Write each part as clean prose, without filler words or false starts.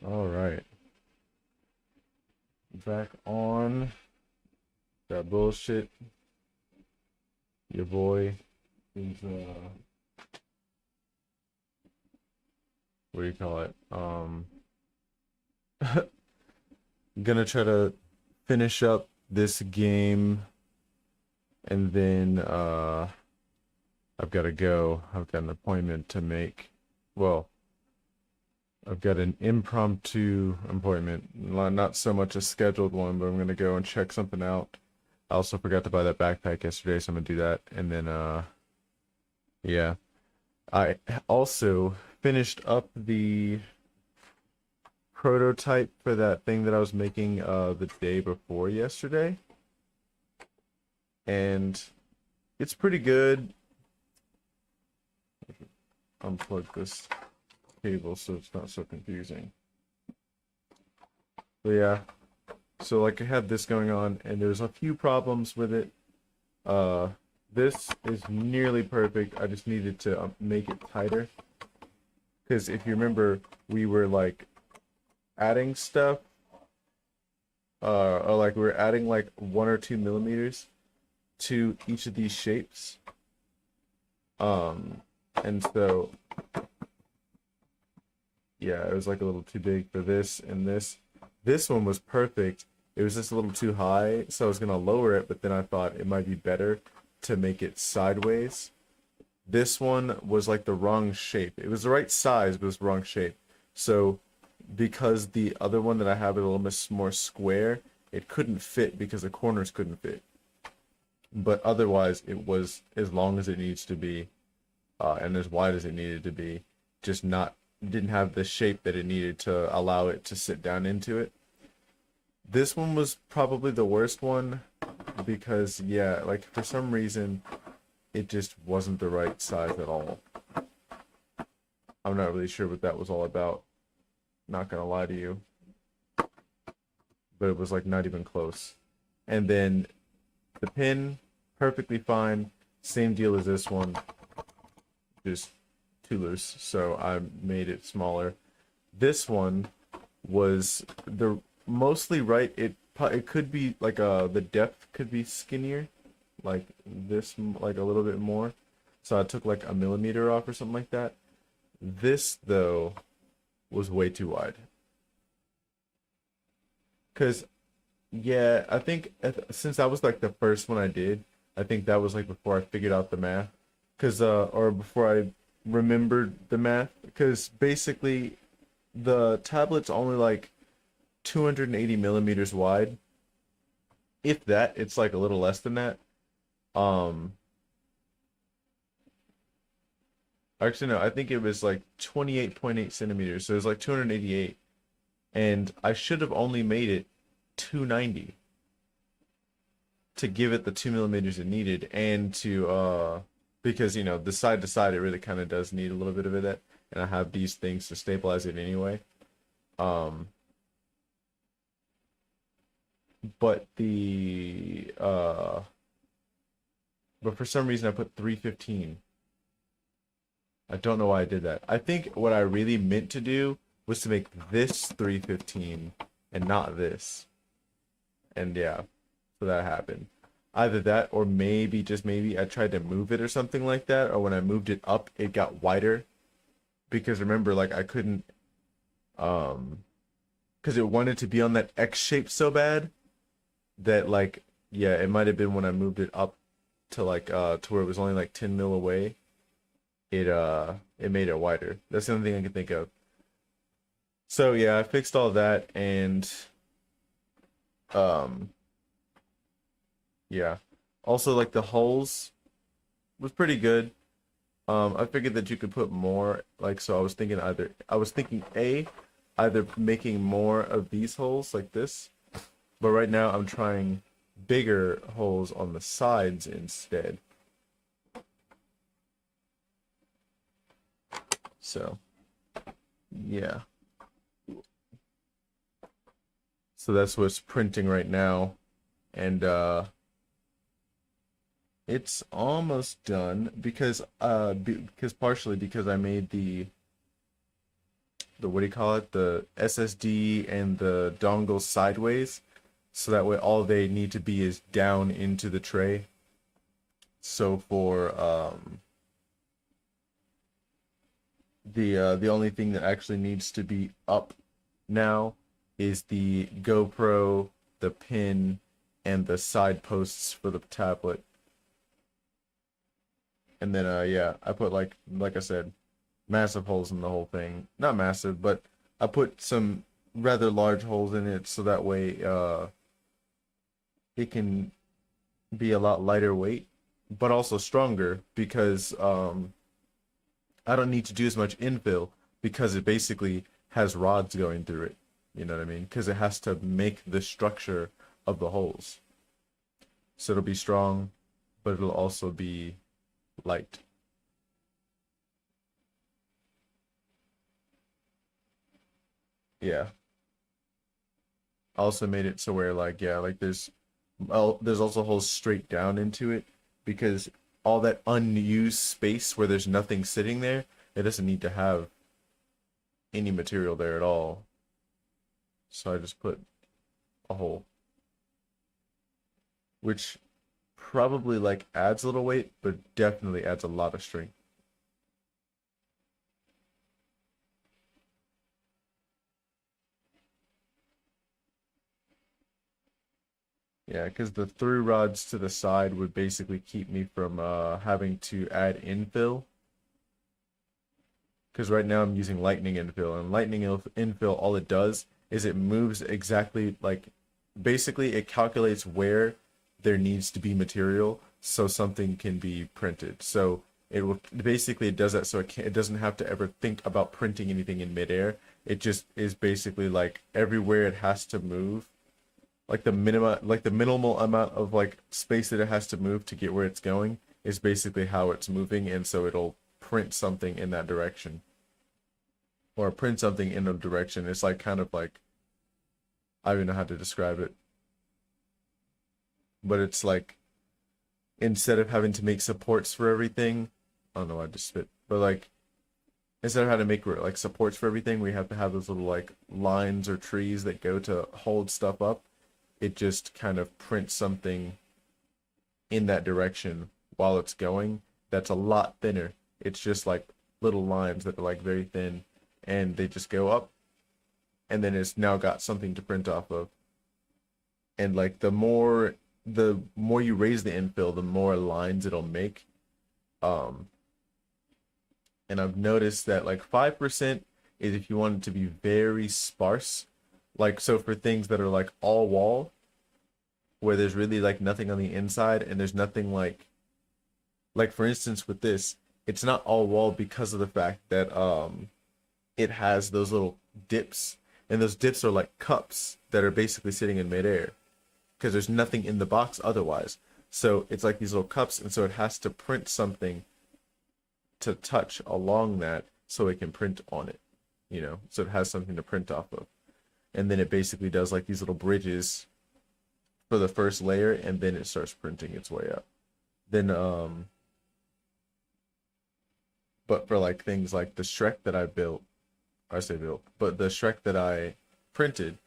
All right, back on that bullshit. Your boy is what do you call it? Gonna try to finish up this game, and then I've got to go. I've got an appointment to make. Well, I've got an impromptu appointment, not so much a scheduled one, but I'm gonna go and check something out. I also forgot to buy that backpack yesterday, so I'm gonna do that, and then yeah. I also finished up the prototype for that thing that I was making the day before yesterday, and it's pretty good. Unplug this cable so it's not so confusing. But yeah, so like I had this going on, and there's a few problems with it. This is nearly perfect. I just needed to make it tighter, because if you remember, we were like adding stuff, or like we were adding like 1 or 2 millimeters to each of these shapes. And so yeah, it was like a little too big for this and this. This one was perfect. It was just a little too high, so I was gonna lower it, but then I thought it might be better to make it sideways. This one was like the wrong shape. It was the right size, but it was the wrong shape. So because the other one that I have is a little bit more square, it couldn't fit because the corners couldn't fit. But otherwise, it was as long as it needs to be, and as wide as it needed to be. Just didn't have the shape that it needed to allow it to sit down into it. This one was probably the worst one because, yeah, like for some reason, it just wasn't the right size at all. I'm not really sure what that was all about. Not gonna lie to you. But it was like not even close. And then the pin, perfectly fine. Same deal as this one. Just too loose, so I made it smaller. This one was the mostly right. It could be like the depth could be skinnier, like this, like a little bit more. So I took like 1 millimeter off or something like that. This though was way too wide. Cause yeah, I think since that was like the first one I did, I think that was like before I figured out the math. Cause or before I remembered the math. Because basically the tablet's only like 280 millimeters wide. If that, it's like a little less than that. Um, Actually no, I think it was like 28.8 centimeters. So it was like 288. And I should have only made it 290 to give it the 2 millimeters it needed, and to because you know the side to side it really kind of does need a little bit of it, and I have these things to stabilize it anyway. Um, but but for some reason I put 315. I don't know why I did that. I think what I really meant to do was to make this 315 and not this. And yeah, so that happened. Either that or maybe, just maybe, I tried to move it or something like that. Or when I moved it up, it got wider. Because remember, like, I couldn't, because it wanted to be on that X shape so bad that, like, yeah, it might have been when I moved it up to, like, to where it was only, like, 10 mil away. It made it wider. That's the only thing I can think of. So, yeah, I fixed all that and, um, yeah. Also, like the holes was pretty good. I figured that you could put more, like, so I was thinking either making more of these holes like this, but right now I'm trying bigger holes on the sides instead. So, yeah. So that's what's printing right now, and it's almost done because partially because I made the what do you call it, the SSD and the dongle sideways, so that way all they need to be is down into the tray. So for the only thing that actually needs to be up now is the GoPro, the pin, and the side posts for the tablet. And then yeah, I put like I said, massive holes in the whole thing. Not massive, but I put some rather large holes in it so that way it can be a lot lighter weight, but also stronger because I don't need to do as much infill because it basically has rods going through it. You know what I mean? Because it has to make the structure of the holes. So it'll be strong, but it'll also be light. Yeah. I also made it so where like yeah, like there's also holes straight down into it because all that unused space where there's nothing sitting there, it doesn't need to have any material there at all. So I just put a hole, which probably like adds a little weight, but definitely adds a lot of strength. Yeah, because the through rods to the side would basically keep me from having to add infill. Because right now I'm using lightning infill, and infill, all it does is it moves exactly like, basically it calculates where there needs to be material so something can be printed. So it will basically it does that so it doesn't have to ever think about printing anything in midair. It just is basically like everywhere it has to move, like the minimal amount of like space that it has to move to get where it's going is basically how it's moving, and so it'll print something in that direction or print something in a direction. It's like kind of like, I don't even know how to describe it, but it's like instead of having to make supports for everything, I don't know, I just spit, but like instead of having to make like supports for everything, we have to have those little like lines or trees that go to hold stuff up. It just kind of prints something in that direction while it's going that's a lot thinner. It's just like little lines that are like very thin, and they just go up, and then it's now got something to print off of. And like the more you raise the infill, the more lines it'll make. Um, and I've noticed that like 5% is if you want it to be very sparse. Like so for things that are like all wall, where there's really like nothing on the inside and there's nothing like for instance with this, it's not all wall because of the fact that it has those little dips, and those dips are like cups that are basically sitting in midair because there's nothing in the box otherwise. So it's like these little cups, and so it has to print something to touch along that so it can print on it, you know, so it has something to print off of. And then it basically does like these little bridges for the first layer, and then it starts printing its way up. Then but for like things like the Shrek that I built, I say built, but the Shrek that I printed,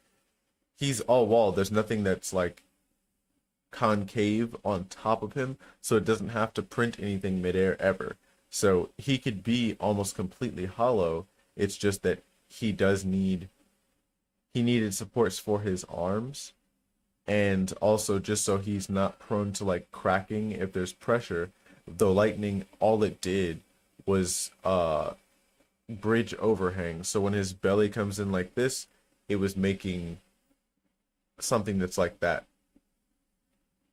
he's all wall. There's nothing that's like concave on top of him, so it doesn't have to print anything midair ever. So he could be almost completely hollow. It's just that he needed supports for his arms, and also just so he's not prone to like cracking if there's pressure. The lightning, all it did was bridge overhang. So when his belly comes in like this, it was making something that's like that.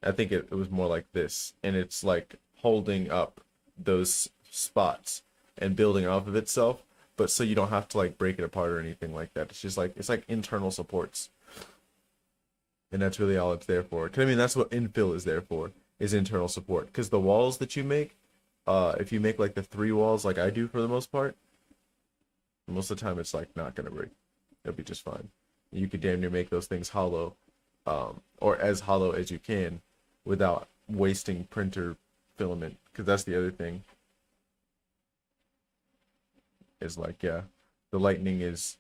I think it was more like this, and it's like holding up those spots and building off of itself, but so you don't have to like break it apart or anything like that. It's just like, it's like internal supports, and that's really all it's there for. 'Cause I mean, that's what infill is there for, is internal support. Because the walls that you make, if you make like the 3 walls like I do for the most part, most of the time it's like not gonna break. It'll be just fine. You could damn near make those things hollow, or as hollow as you can, without wasting printer filament. Because that's the other thing. Is like, yeah, the lightning is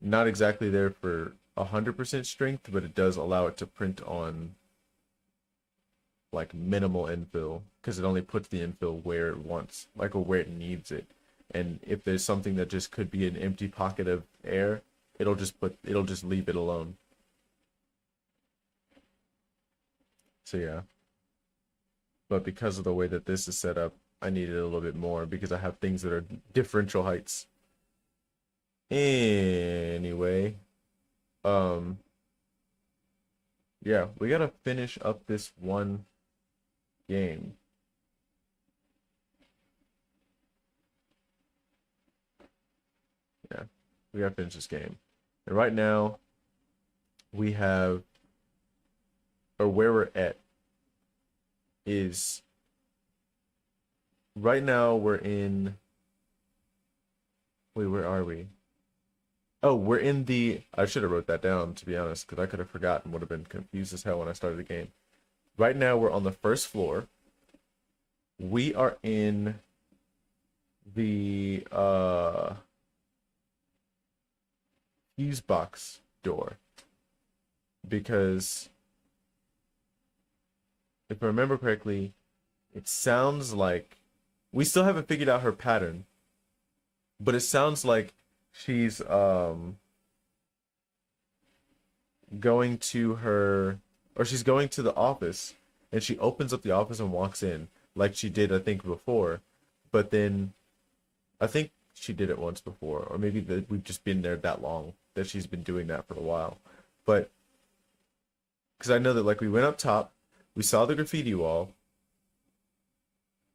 not exactly there for 100% strength, but it does allow it to print on like minimal infill, because it only puts the infill where it wants, like, or where it needs it. And if there's something that just could be an empty pocket of air, it'll just leave it alone. So yeah. But because of the way that this is set up, I needed a little bit more because I have things that are differential heights. Anyway, yeah, we gotta finish up this one game. Yeah, we gotta finish this game. And right now, we have, or where we're at is, right now we're in, wait, where are we? Oh, we're in the, I should have wrote that down, to be honest, because I could have forgotten, would have been confused as hell when I started the game. Right now we're on the first floor. We are in the fuse box door, because if I remember correctly, it sounds like, we still haven't figured out her pattern, but it sounds like she's going to her, or she's going to the office, and she opens up the office and walks in like she did, I think, before. But then I think she did it once before, or maybe that we've just been there that long that she's been doing that for a while. But because I know that, like, we went up top, we saw the graffiti wall,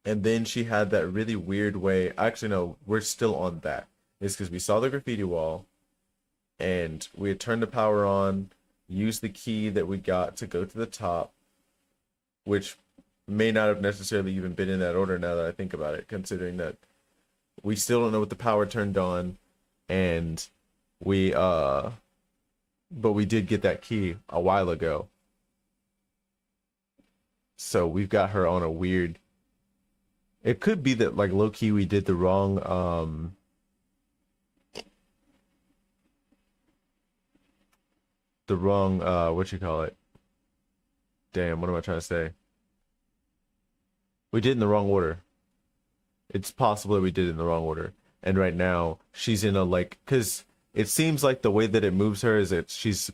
and then she had that really weird way. Actually, no, we're still on that. It's because we saw the graffiti wall, and we had turned the power on, used the key that we got to go to the top, which may not have necessarily even been in that order now that I think about it, considering that we still don't know what the power turned on, and we, but we did get that key a while ago. So we've got her on a weird, it could be that, like, low-key we did the wrong, what you call it? Damn, what am I trying to say? We did in the wrong order. It's possible that we did it in the wrong order. And right now, she's in a, like, because it seems like the way that it moves her is that she's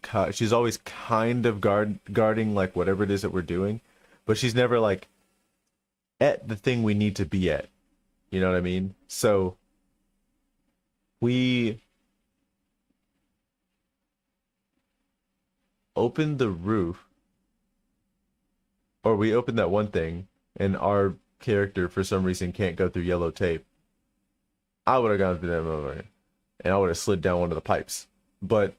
always kind of guarding, like, whatever it is that we're doing, but she's never, like, at the thing we need to be at. You know what I mean? So we opened the roof, or we opened that one thing, and our character for some reason can't go through yellow tape. I would have gone through that moment, and I would have slid down one of the pipes. But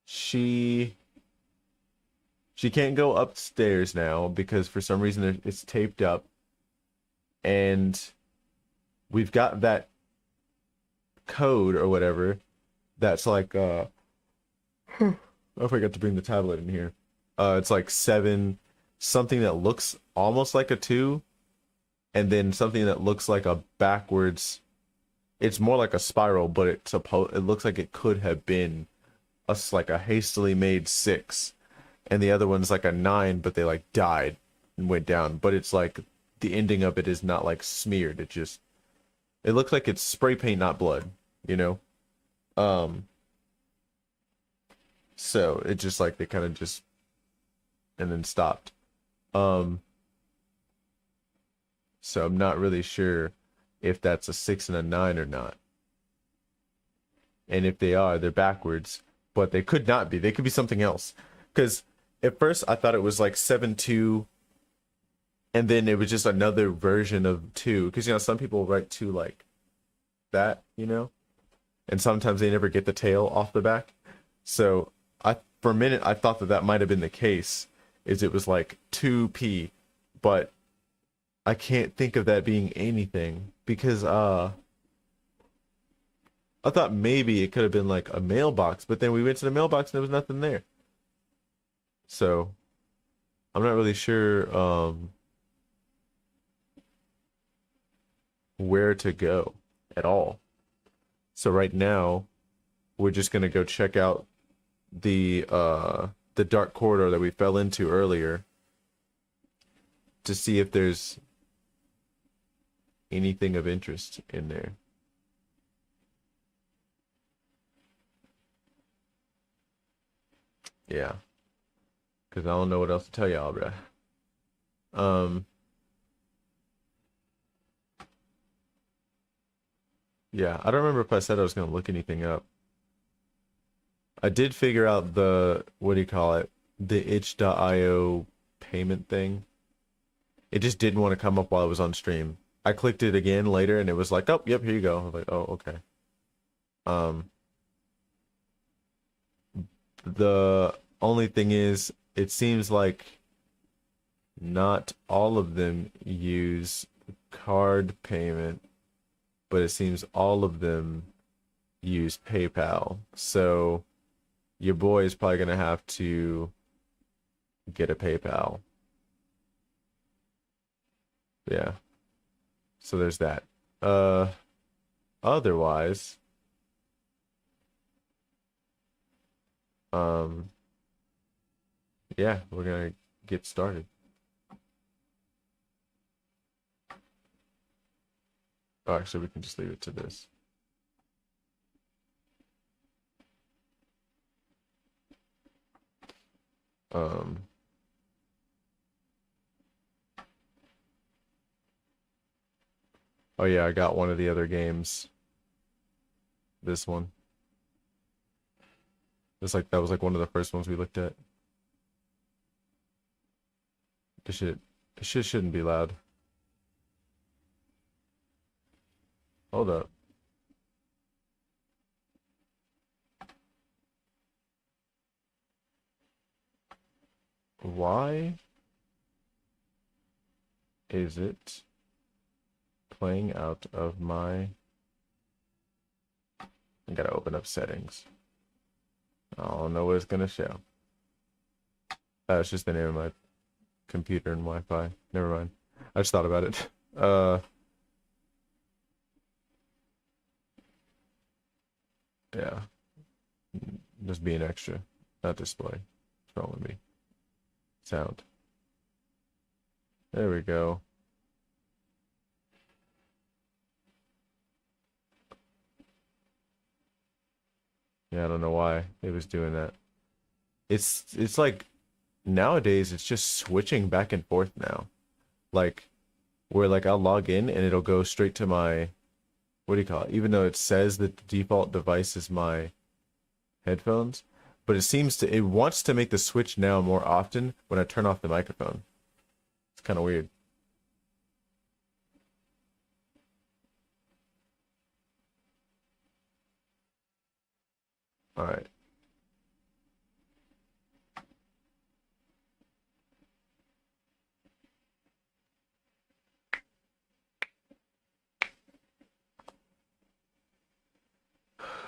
she She can't go upstairs now because for some reason it's taped up, and we've got that code or whatever that's like I forgot to bring the tablet in here. It's like 7 something that looks almost like a 2, and then something that looks like a backwards. It's more like a spiral, but it looks like it could have been us like a hastily made 6, and the other one's like a 9, but they like died and went down. But it's like the ending of it is not like smeared. It looks like it's spray paint, not blood, you know? Um, so it just like they kind of just and then stopped. Um, so I'm not really sure if that's a 6 and a 9 or not. And if they are, they're backwards, but they could not be. They could be something else. Because at first I thought it was like 7-2, and then it was just another version of 2. Because, you know, some people write 2 like that, you know? And sometimes they never get the tail off the back. So for a minute, I thought that might have been the case, is it was like 2P, but I can't think of that being anything because I thought maybe it could have been like a mailbox, but then we went to the mailbox and there was nothing there. So I'm not really sure where to go at all. So right now we're just gonna go check out the dark corridor that we fell into earlier to see if there's anything of interest in there. Yeah, because I don't know what else to tell y'all, bruh. Um, yeah, I don't remember if I said I was gonna look anything up. I did figure out the, what do you call it? The itch.io payment thing. It just didn't want to come up while I was on stream. I clicked it again later and it was like, oh, yep, here you go. I was like, oh, okay. The only thing is, it seems like not all of them use card payment, but it seems all of them use PayPal. So your boy is probably gonna have to get a PayPal. Yeah. So there's that. Uh, Otherwise, um, yeah, we're gonna get started. Oh, actually, we can just leave it to this. Um, oh yeah, I got one of the other games. This one. It's like that was like one of the first ones we looked at. This shit shouldn't be loud. Hold up. Why is it playing out of my... I gotta open up settings. I don't know what it's gonna show. It's just the name of my computer and Wi-Fi. Never mind. I just thought about it. Yeah. Just being extra. Not display. What's wrong with me? Sound. There we go. Yeah, I don't know why it was doing that. It's like nowadays it's just switching back and forth now. Like where like I'll log in and it'll go straight to my, what do you call it? Even though it says that the default device is my headphones, but it wants to make the switch now more often when I turn off the microphone. It's kind of weird. All right.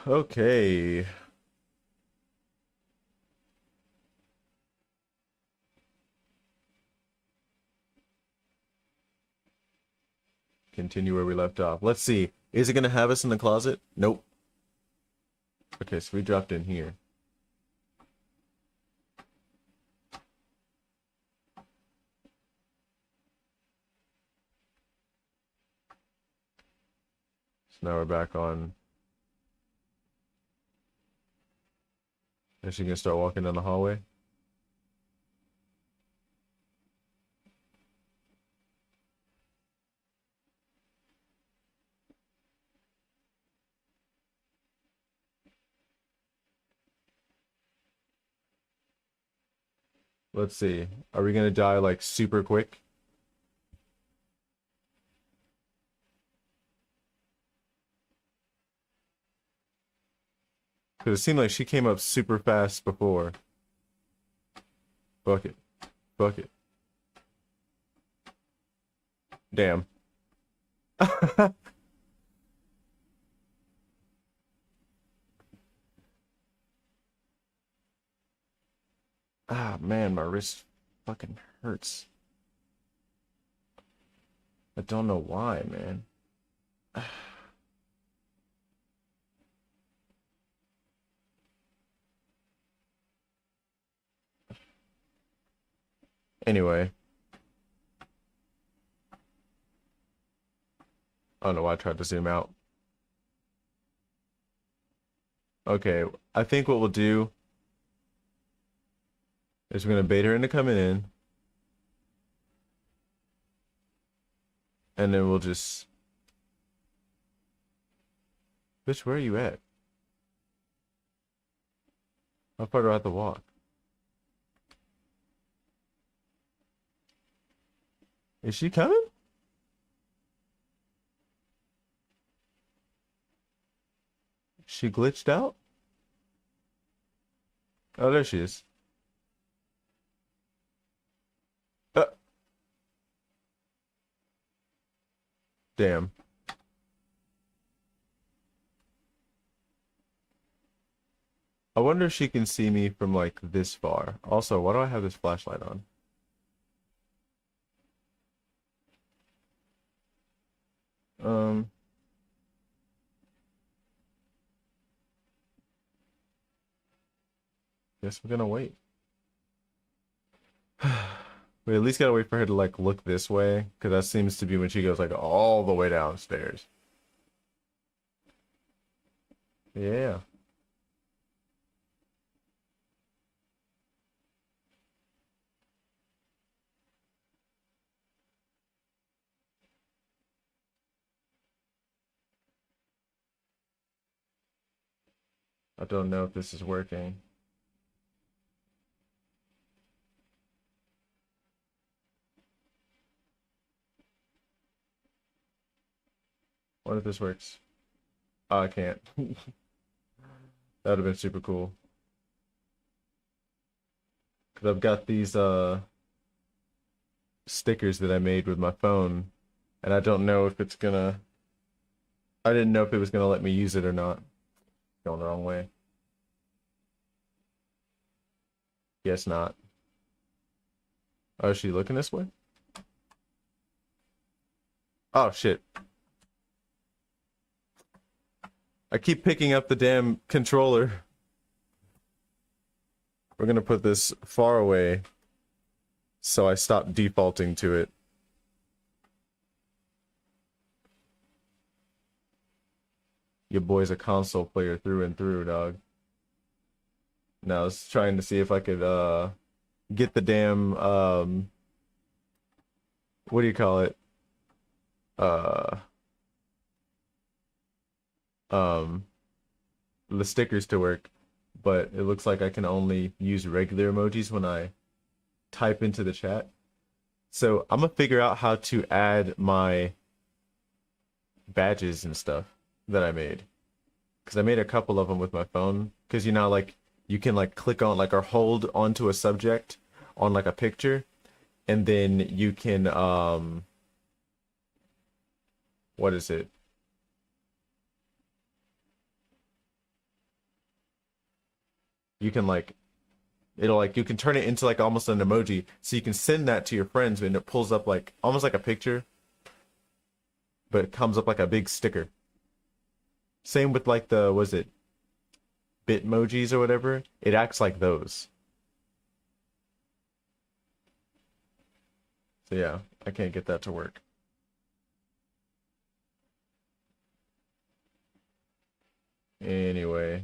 Okay. Continue where we left off. Let's see. Is it gonna have us in the closet? Nope. Okay, so we dropped in here. So now we're back on. Is she gonna start walking down the hallway? Let's see. Are we gonna die like super quick? Because it seemed like she came up super fast before. Bucket. Bucket. Damn. Ah, man, my wrist fucking hurts. I don't know why, man. Anyway. I don't know why I tried to zoom out. Okay, I think what we'll do is we're gonna bait her into coming in. And then we'll just... Bitch, where are you at? How far do I have to walk? Is she coming? She glitched out? Oh, there she is. Uh, damn. I wonder if she can see me from like this far. Also, why do I have this flashlight on? Um, guess we're gonna wait. We at least gotta wait for her to like look this way, because that seems to be when she goes like all the way downstairs. Yeah. I don't know if this is working. What if this works? Oh, I can't. That would have been super cool. Because I've got these stickers that I made with my phone, and I don't know if it's gonna... I didn't know if it was gonna let me use it or not. Going the wrong way. Guess not. Oh, is she looking this way? Oh, shit. I keep picking up the damn controller. We're gonna put this far away so I stop defaulting to it. Your boy's a console player through and through, dog. Now I was trying to see if I could get the damn what do you call it? Uh um the stickers to work, but it looks like I can only use regular emojis when I type into the chat. So I'm gonna figure out how to add my badges and stuff that I made. Because I made a couple of them with my phone. Because you know, like you can like click on like or hold onto a subject on like a picture, and then you can what is it? You can like it'll like you can turn it into like almost an emoji, so you can send that to your friends, and it pulls up like almost like a picture, but it comes up like a big sticker. Same with like the was it Bitmojis or whatever? It acts like those. So yeah, I can't get that to work. Anyway,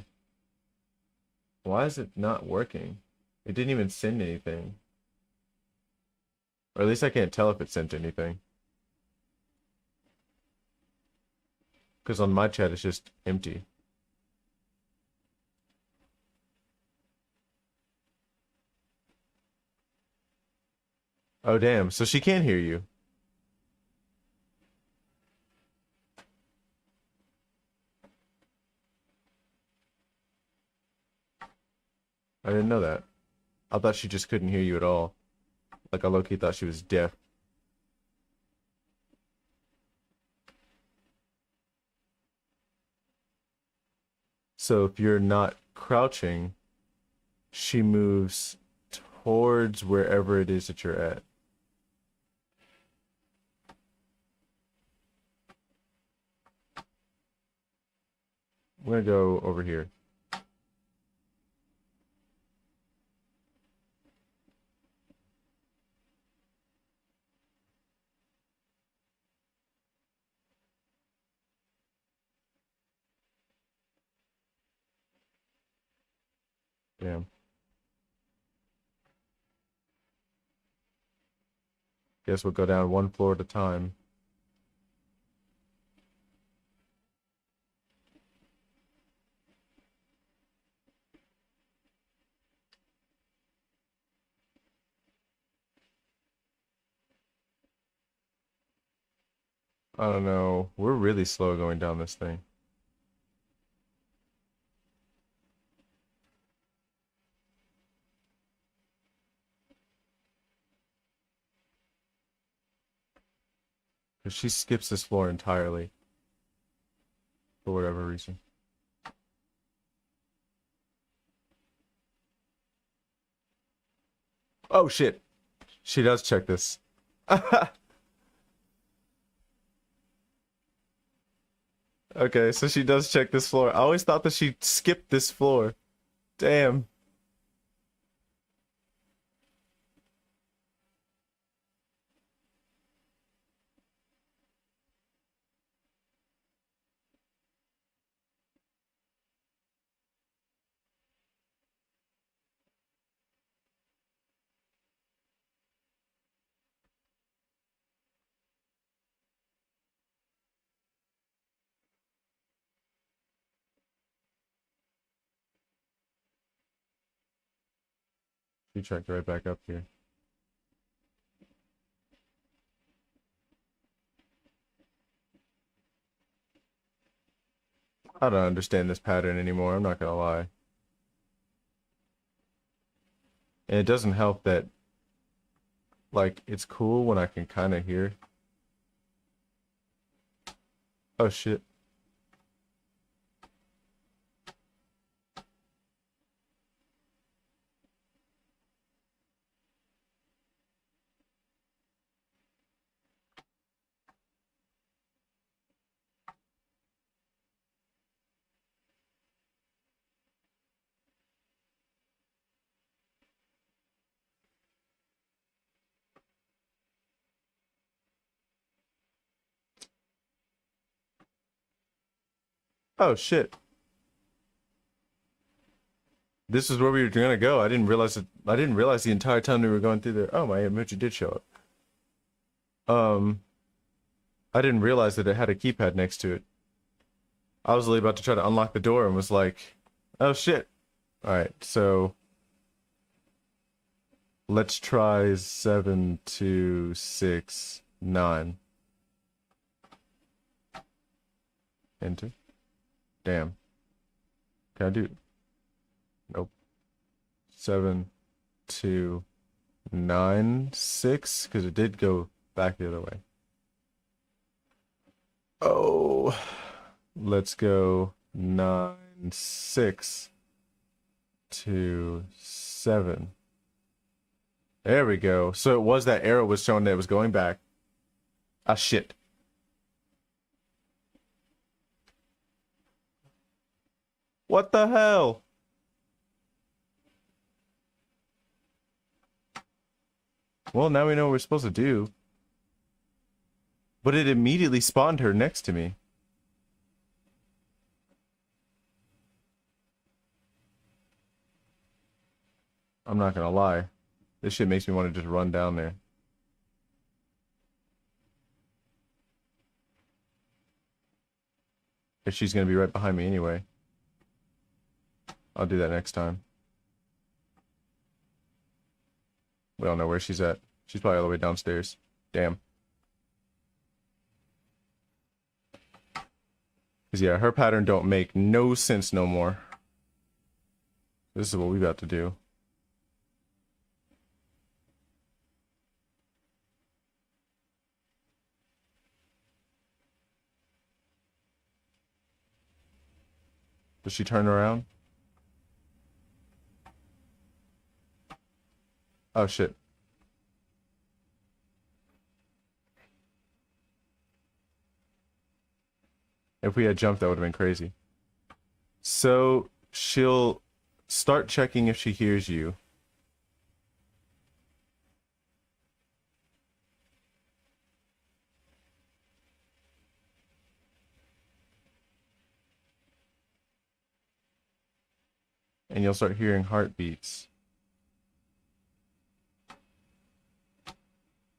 why is it not working? It didn't even send anything. Or at least I can't tell if it sent anything. Because on my chat it's just empty. Oh damn, so she can hear you. I didn't know that. I thought she just couldn't hear you at all. Like I low-key thought she was deaf. So if you're not crouching, she moves towards wherever it is that you're at. I'm gonna go over here. Damn. Guess we'll go down one floor at a time. I don't know. We're really slow going down this thing. Because she skips this floor entirely. For whatever reason. Oh shit. She does check this. Okay, so she does check this floor. I always thought that she skipped this floor. Damn. She checked right back up here. I don't understand this pattern anymore, I'm not gonna lie. And it doesn't help that, like, it's cool when I can kind of hear. Oh shit. Oh shit. This is where we were gonna go. I didn't realize it. I didn't realize the entire time we were going through there. Oh, my emoji did show up. I didn't realize that it had a keypad next to it. I was really about to try to unlock the door and was like, oh shit. Alright, so let's try 7, 2, 6, 9. Enter. Damn. Can I do? Nope. 7, 2, 9, 6, because it did go back the other way. Oh, let's go 9, 6, 2, 7. There we go. So it was that arrow was showing that it was going back. Ah, shit. What the hell? Well, now we know what we're supposed to do. But it immediately spawned her next to me. I'm not gonna lie. This shit makes me want to just run down there. If she's gonna be right behind me anyway. I'll do that next time. We don't know where she's at. She's probably all the way downstairs. Damn. Cause yeah, her pattern don't make no sense no more. This is what we about to do. Does she turn around? Oh shit. If we had jumped, that would have been crazy. So she'll start checking if she hears you. And you'll start hearing heartbeats.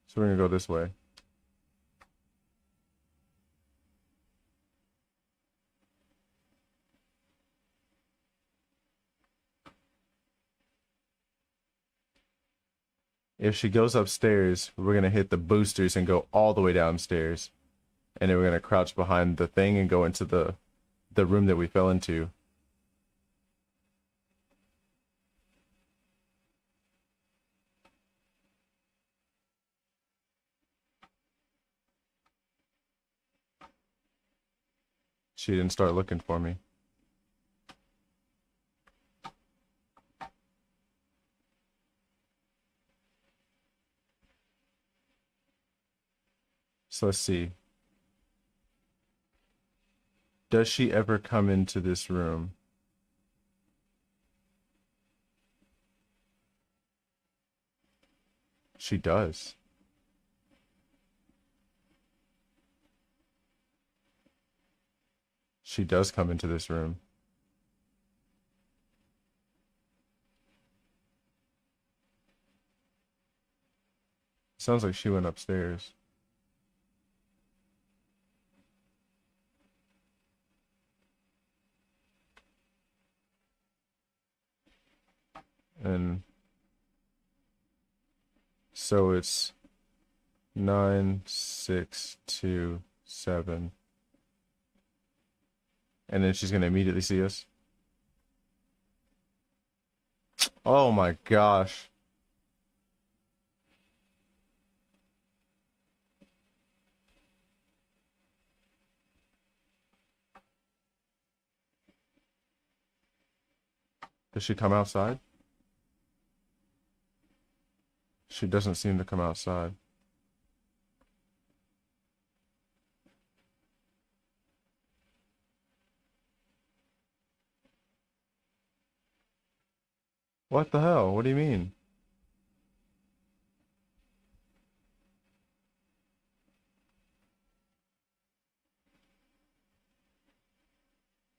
So we're gonna go this way. If she goes upstairs, we're gonna hit the boosters and go all the way downstairs. And then we're gonna crouch behind the thing and go into the room that we fell into. She didn't start looking for me. So let's see. Does she ever come into this room? She does. She does come into this room. Sounds like she went upstairs. And so it's 9, 6, 2, 7. And then she's gonna immediately see us. Oh my gosh. Does she come outside? She doesn't seem to come outside. What the hell? What do you mean?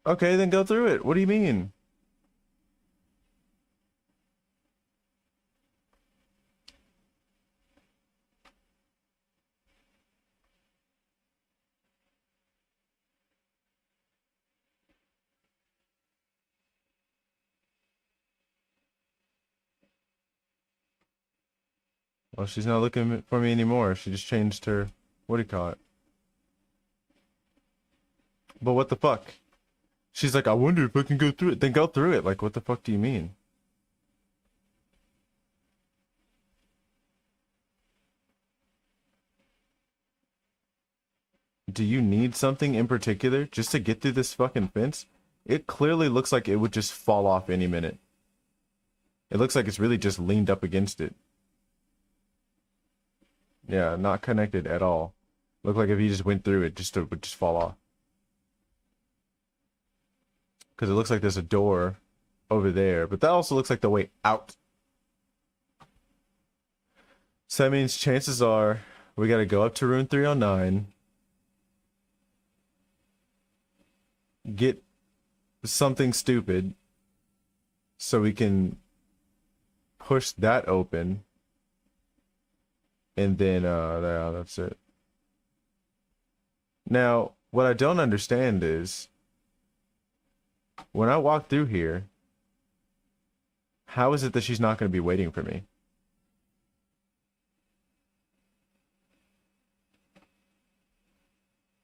Okay, then go through it. What do you mean? Well, she's not looking for me anymore. She just changed her... What do you call it? But what the fuck? She's like, I wonder if I can go through it. Then go through it. Like, what the fuck do you mean? Do you need something in particular just to get through this fucking fence? It clearly looks like it would just fall off any minute. It looks like it's really just leaned up against it. Yeah, not connected at all. Look like if you just went through it, it would just fall off. Because it looks like there's a door over there, but that also looks like the way out. So that means chances are we gotta go up to room 309, get something stupid so we can push that open, and then yeah, that's it. Now, what I don't understand is when I walk through here, how is it that she's not going to be waiting for me?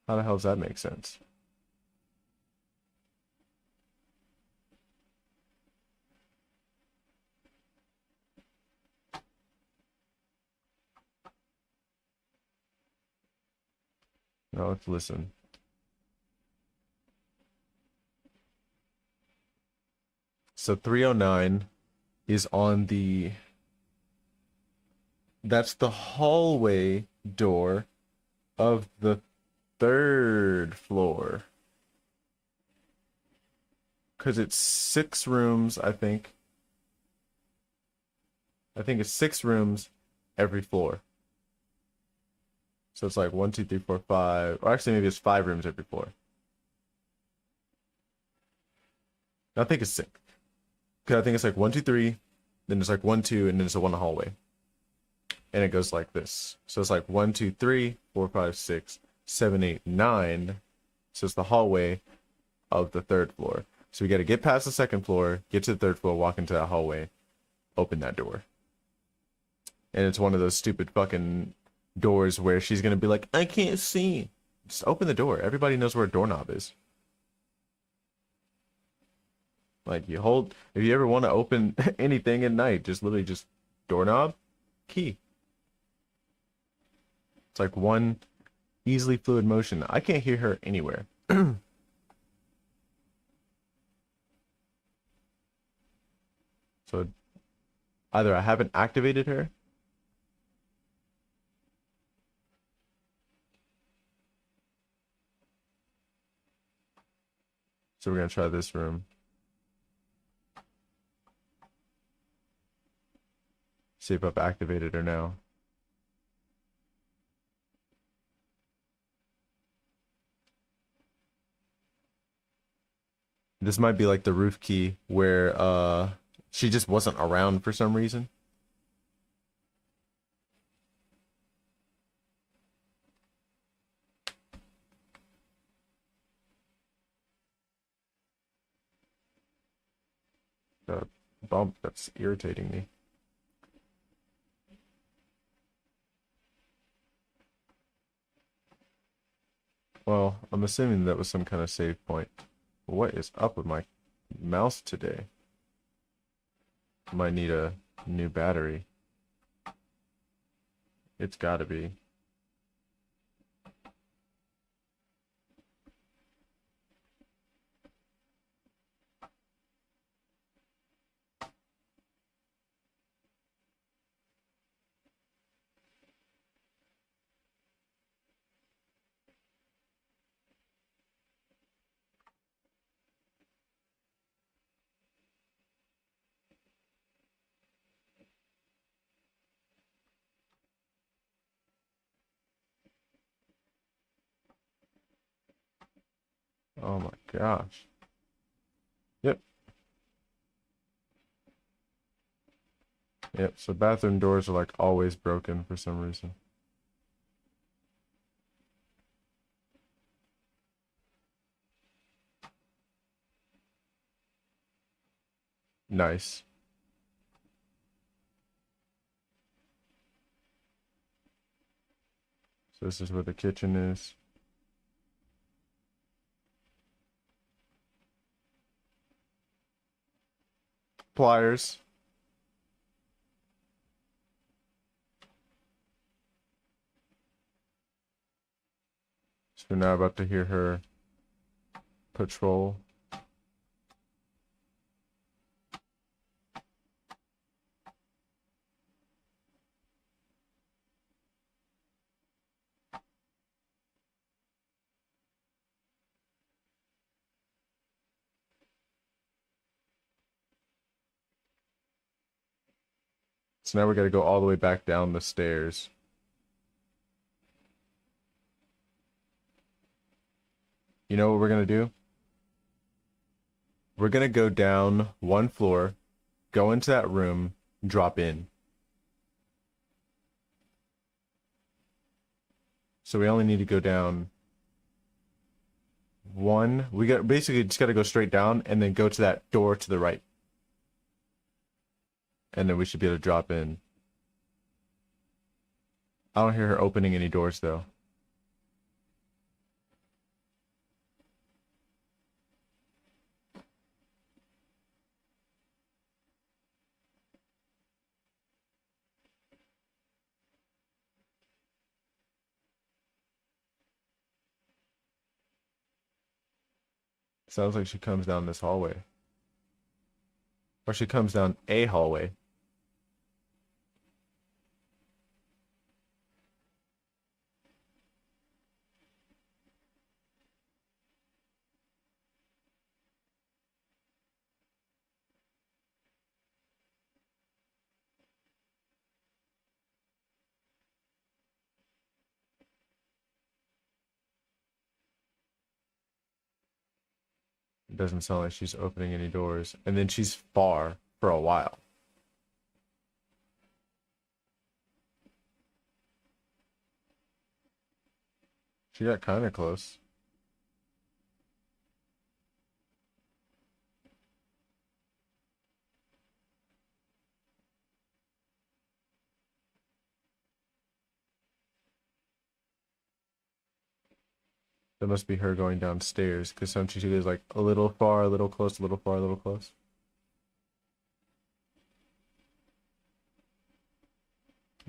How the hell does that make sense? No, let's listen. So 309 is on the... That's the hallway door of the 3rd floor. Because it's 6 rooms, I think. I think it's 6 rooms every floor. So it's like 1, 2, 3, 4, 5. Or actually, maybe it's 5 rooms every floor. I think it's 6. Because I think it's like 1, 2, 3. Then it's like 1, 2, and then it's a 1 hallway. And it goes like this. So it's like 1, 2, 3, 4, 5, 6, 7, 8, 9. So it's the hallway of the 3rd floor. So we got to get past the 2nd floor, get to the 3rd floor, walk into that hallway, open that door. And it's one of those stupid fucking doors where she's going to be like, I can't see. Just open the door. Everybody knows where a doorknob is. Like, you hold, if you ever want to open anything at night, just literally just doorknob, key. It's like one easily fluid motion. I can't hear her anywhere. So either I haven't activated her, so we're gonna try this room. See if I've activated her now. This might be like the roof key where she just wasn't around for some reason. The bump that's irritating me. Well, I'm assuming that was some kind of save point. What is up with my mouse today? Might need a new battery. It's gotta be. Oh my gosh. Yep. Yep, so bathroom doors are like always broken for some reason. Nice. So this is where the kitchen is. Pliers. So we're now about to hear her patrol. So now we gotta go all the way back down the stairs. You know what we're gonna do? We're gonna go down one floor, go into that room, drop in. So we only need to go down one. We got basically just gotta go straight down and then go to that door to the right. And then we should be able to drop in. I don't hear her opening any doors though. Sounds like she comes down this hallway. Or she comes down a hallway. It doesn't sound like she's opening any doors. And then she's far for a while. She got kind of close. That must be her going downstairs, because sometimes she goes like a little far, a little close, a little far, a little close.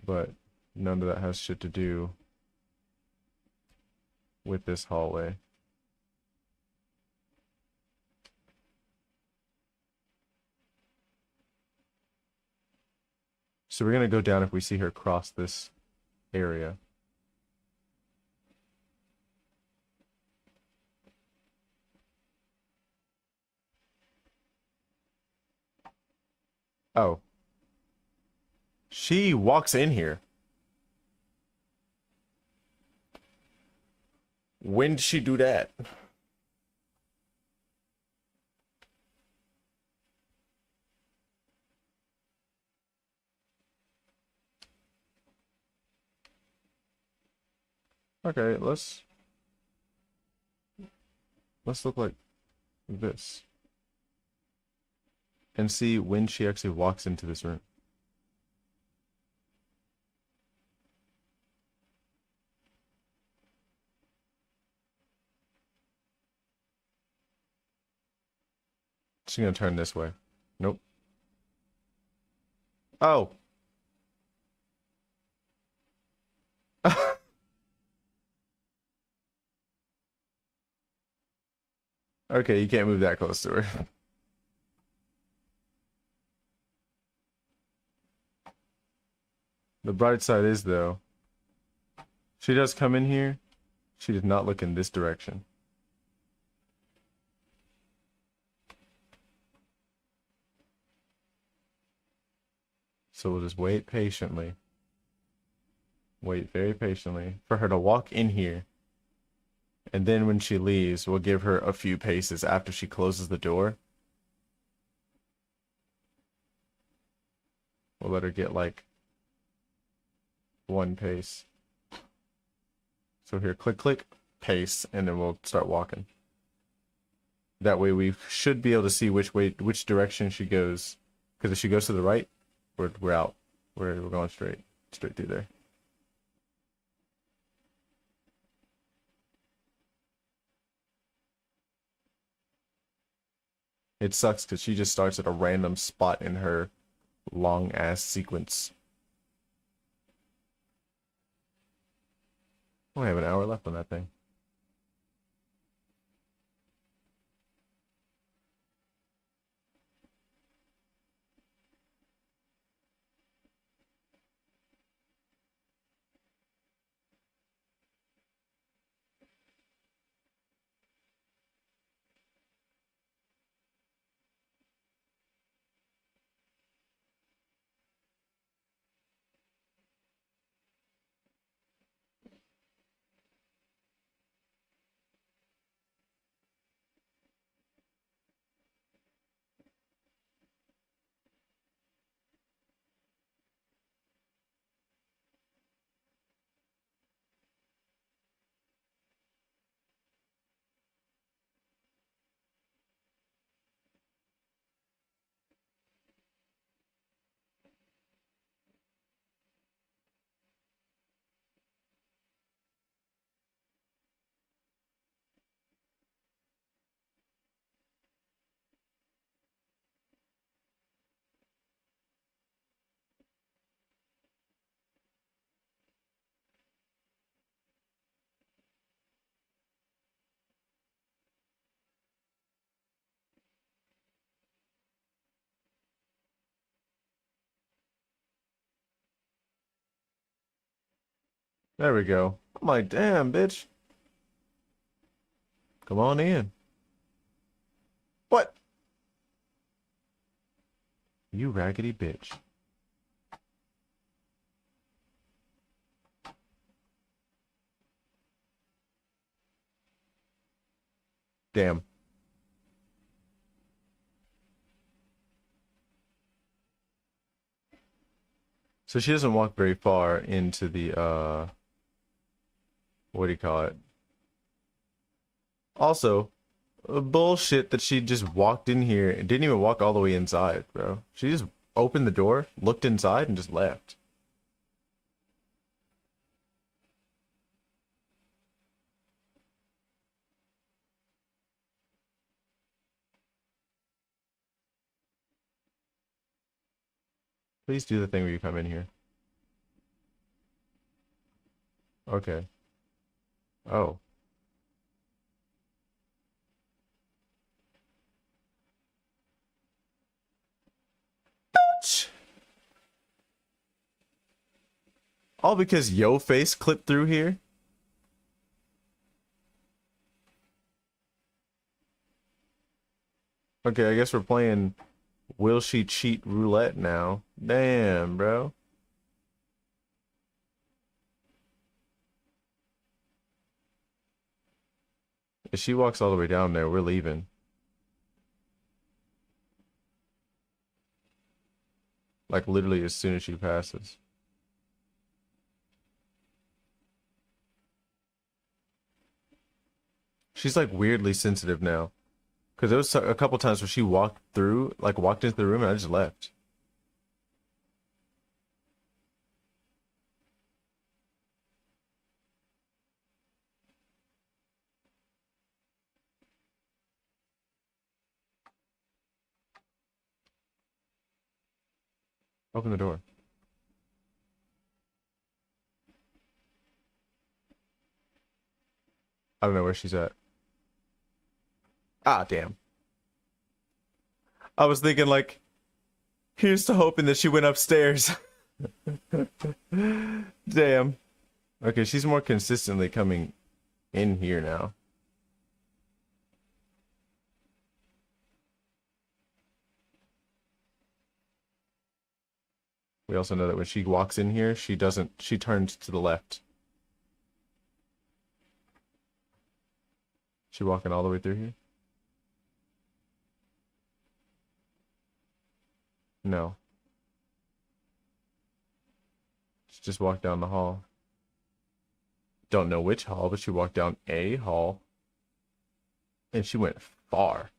But none of that has shit to do with this hallway. So we're gonna go down if we see her cross this area. Oh. She walks in here. When did she do that? Okay, let's look like this. And see when she actually walks into this room. She's gonna turn this way. Nope. Oh. Okay, you can't move that close to her. The bright side is, though, she does come in here. She did not look in this direction. So we'll just wait patiently. Wait very patiently for her to walk in here. And then when she leaves, we'll give her a few paces after she closes the door. We'll let her get like one pace. So here, click, click, pace, and then we'll start walking. That way we should be able to see which direction she goes. Because if she goes to the right, we're out. We're going straight through there. It sucks because she just starts at a random spot in her long ass sequence. Only have an hour left on that thing. There we go. I'm like, damn, bitch. Come on in. What? You raggedy bitch. Damn. So she doesn't walk very far into the what do you call it? Also, bullshit that she just walked in here and didn't even walk all the way inside, bro. She just opened the door, looked inside, and just left. Please do the thing where you come in here. Okay. Oh. All because yo face clipped through here? Okay, I guess we're playing Will She Cheat Roulette now. Damn, bro. If she walks all the way down there, we're leaving. Like literally as soon as she passes. She's like weirdly sensitive now. Because there was a couple times where she walked through, like walked into the room and I just left. Open the door. I don't know where she's at. Ah, damn. I was thinking like, here's to hoping that she went upstairs. Damn. Okay, she's more consistently coming in here now. We also know that when she walks in here, she turns to the left. She walking all the way through here? No. She just walked down the hall. Don't know which hall, but she walked down a hall. And she went far.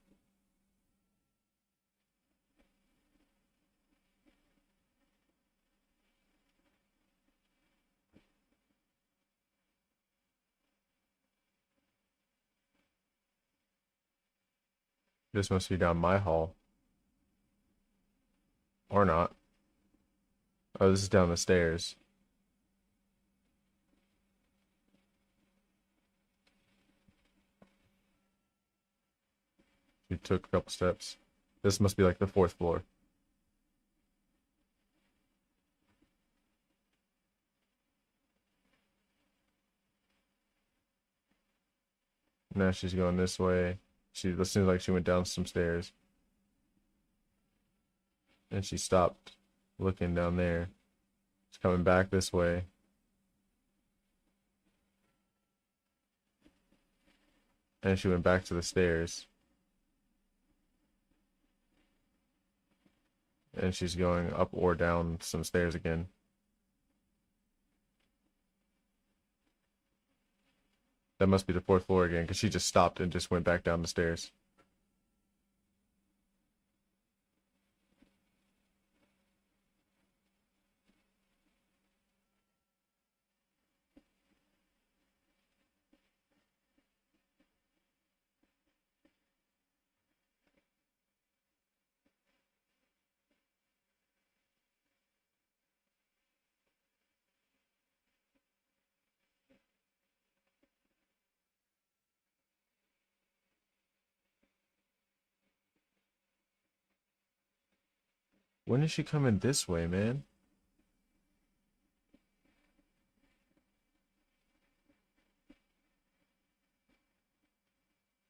This must be down my hall. Or not. Oh, this is down the stairs. She took a couple steps. This must be like the fourth floor. Now she's going this way. It seems like she went down some stairs. And she stopped looking down there. She's coming back this way. And she went back to the stairs. And she's going up or down some stairs again. That must be the fourth floor again, because she just stopped and just went back down the stairs. When is she coming this way, man?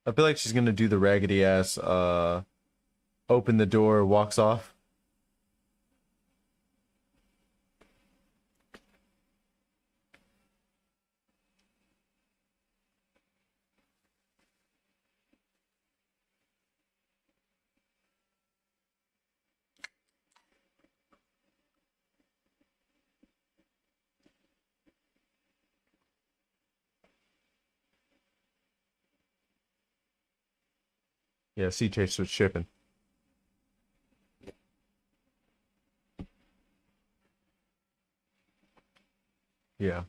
I feel like she's gonna do the raggedy ass, open the door, walks off. Yeah, Sea Chase was shipping. Yeah.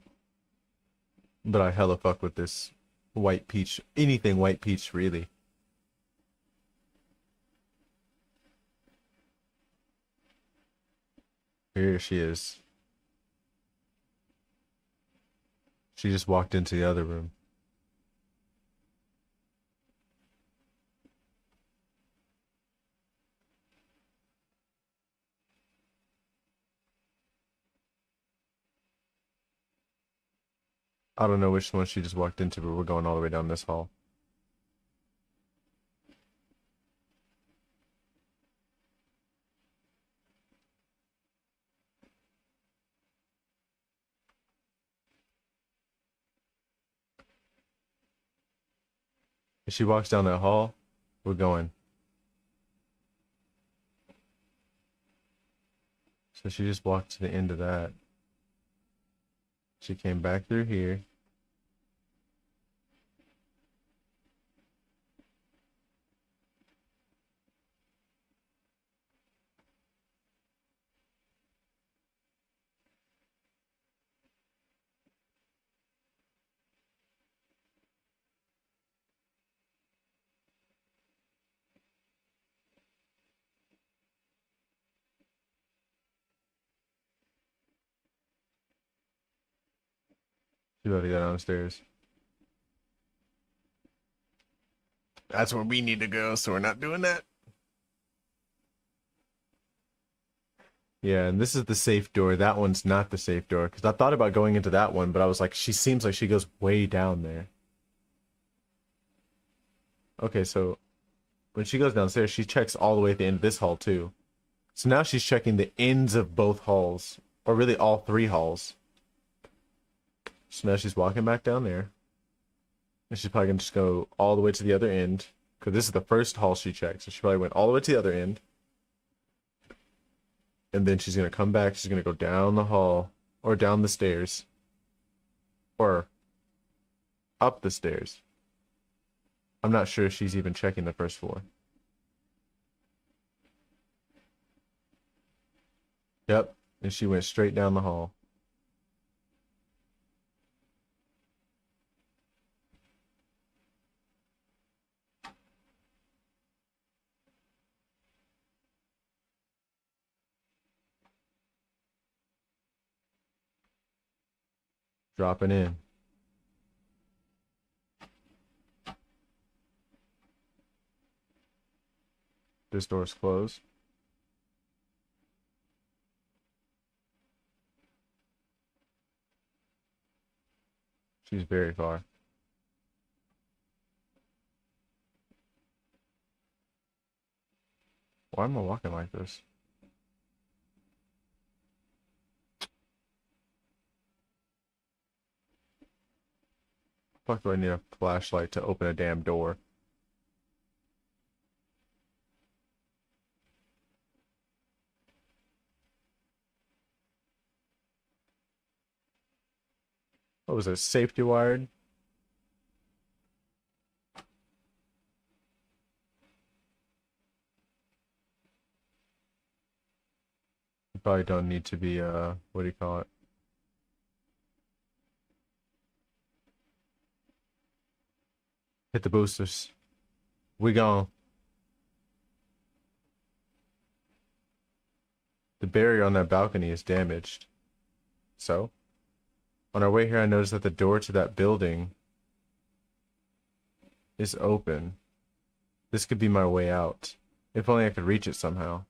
But I hella fuck with this white peach. Anything white peach, really. Here she is. She just walked into the other room. I don't know which one she just walked into, but we're going all the way down this hall. If she walks down that hall, we're going. So she just walked to the end of that. She came back through here. She's about to go downstairs. That's where we need to go, so we're not doing that. Yeah, and this is the safe door. That one's not the safe door. Because I thought about going into that one, but I was like, she seems like she goes way down there. Okay, so when she goes downstairs, she checks all the way at the end of this hall, too. So now she's checking the ends of both halls. Or really all three halls. So now she's walking back down there. And she's probably going to just go all the way to the other end. Because this is the first hall she checked. So she probably went all the way to the other end. And then she's going to come back. She's going to go down the hall. Or down the stairs. Or up the stairs. I'm not sure if she's even checking the first floor. Yep. And she went straight down the hall. Dropping in. This door's closed. She's very far. Why am I walking like this? Fuck do I need a flashlight to open a damn door? What was it? Safety wired? You probably don't need to be, what do you call it? Hit the boosters. We gone. The barrier on that balcony is damaged. So, on our way here, I noticed that the door to that building is open. This could be my way out. If only I could reach it somehow.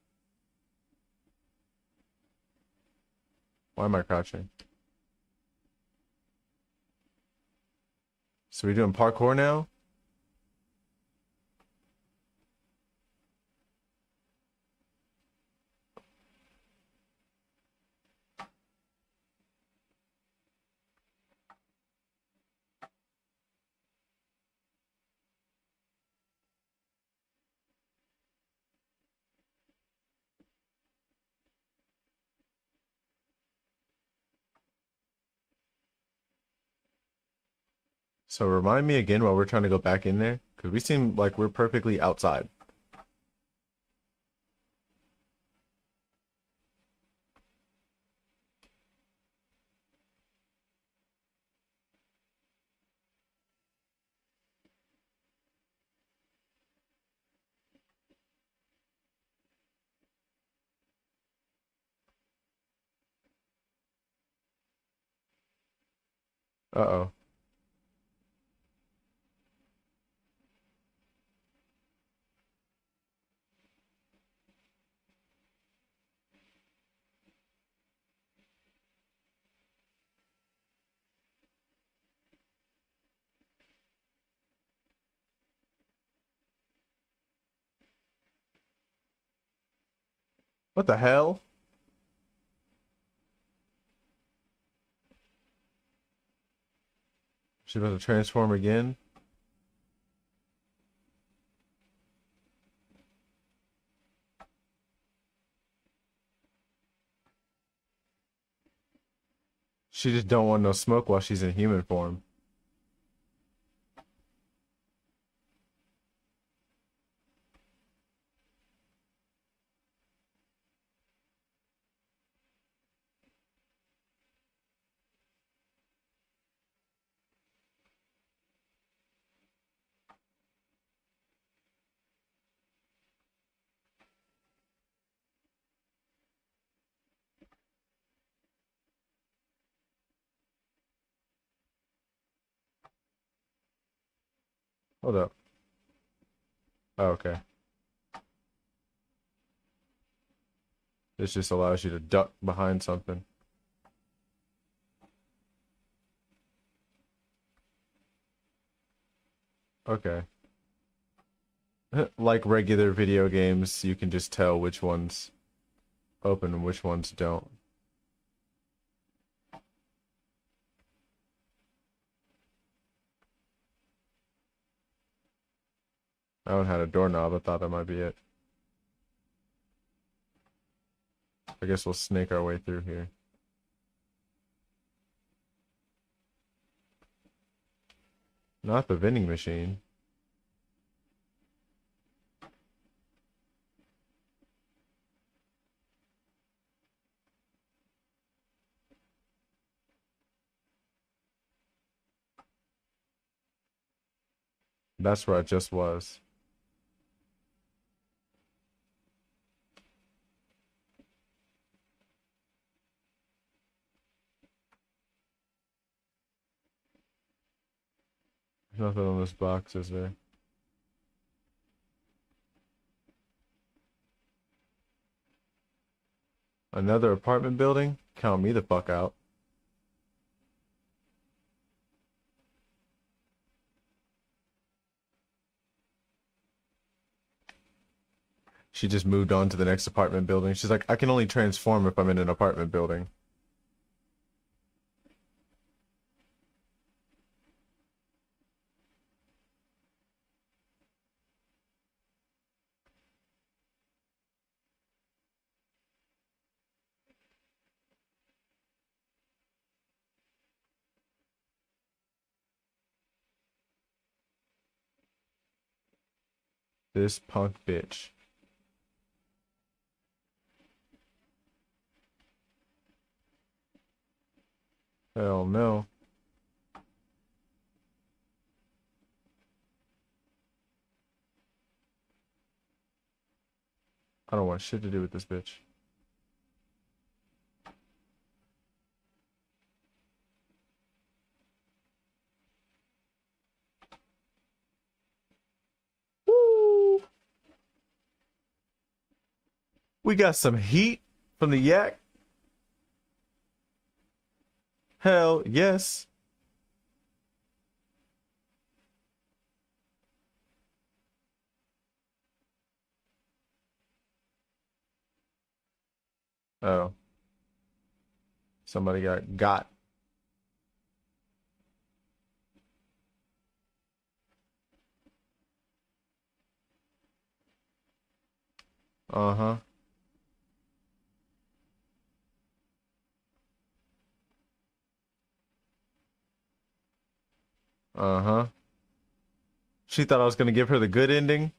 Why am I crouching? So we're doing parkour now? So remind me again while we're trying to go back in there, because we seem like we're perfectly outside. Uh-oh. What the hell? She about to transform again? She just don't want no smoke while she's in human form. Hold up. Oh, okay. This just allows you to duck behind something. Okay. Like regular video games, you can just tell which ones open and which ones don't. That one had a doorknob. I thought that might be it. I guess we'll snake our way through here. Not the vending machine. That's where I just was. There's nothing on this box, is there? Another apartment building? Count me the fuck out. She just moved on to the next apartment building. She's like, I can only transform if I'm in an apartment building. This punk bitch. Hell no. I don't want shit to do with this bitch. Woo! We got some heat from the yak. Hell yes. Oh. Somebody got. Uh-huh. Uh-huh. She thought I was gonna give her the good ending.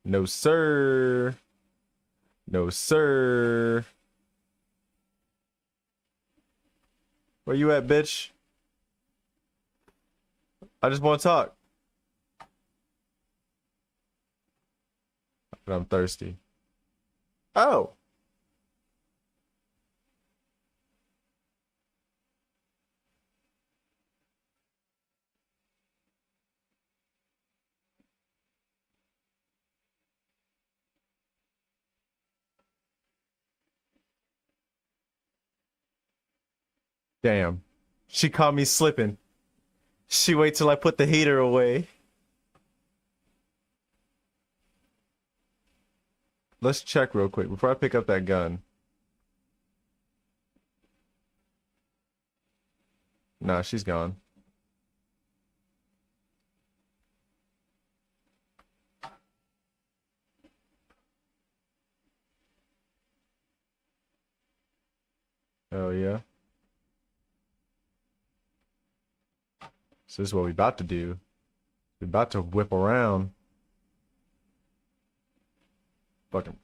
No, sir. No, sir. Where you at, bitch? I just want to talk. But I'm thirsty. Oh. Damn. She caught me slipping. She wait till I put the heater away. Let's check real quick before I pick up that gun. Nah, she's gone. Oh, yeah. So this is what we about to do. We about to whip around. Fucking.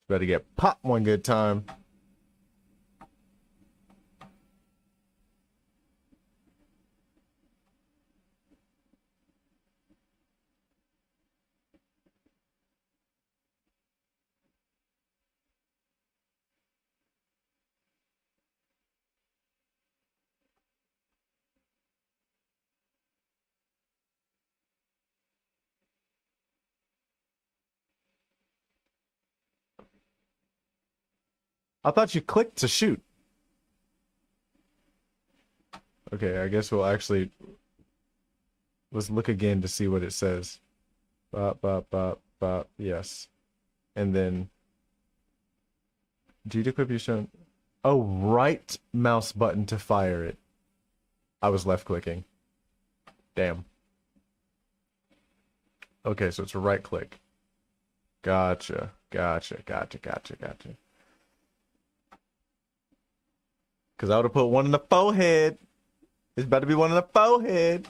Better get popped one good time. I thought you clicked to shoot. Okay, I guess we'll actually... Let's look again to see what it says. Bop, bop, bop, bop. Yes. And then... Do you equip your shot? Oh, right mouse button to fire it. I was left clicking. Damn. Okay, so it's a right click. Gotcha. Gotcha. Gotcha. Gotcha. Gotcha. Because I would have put one in the forehead. It's about to be one in the forehead.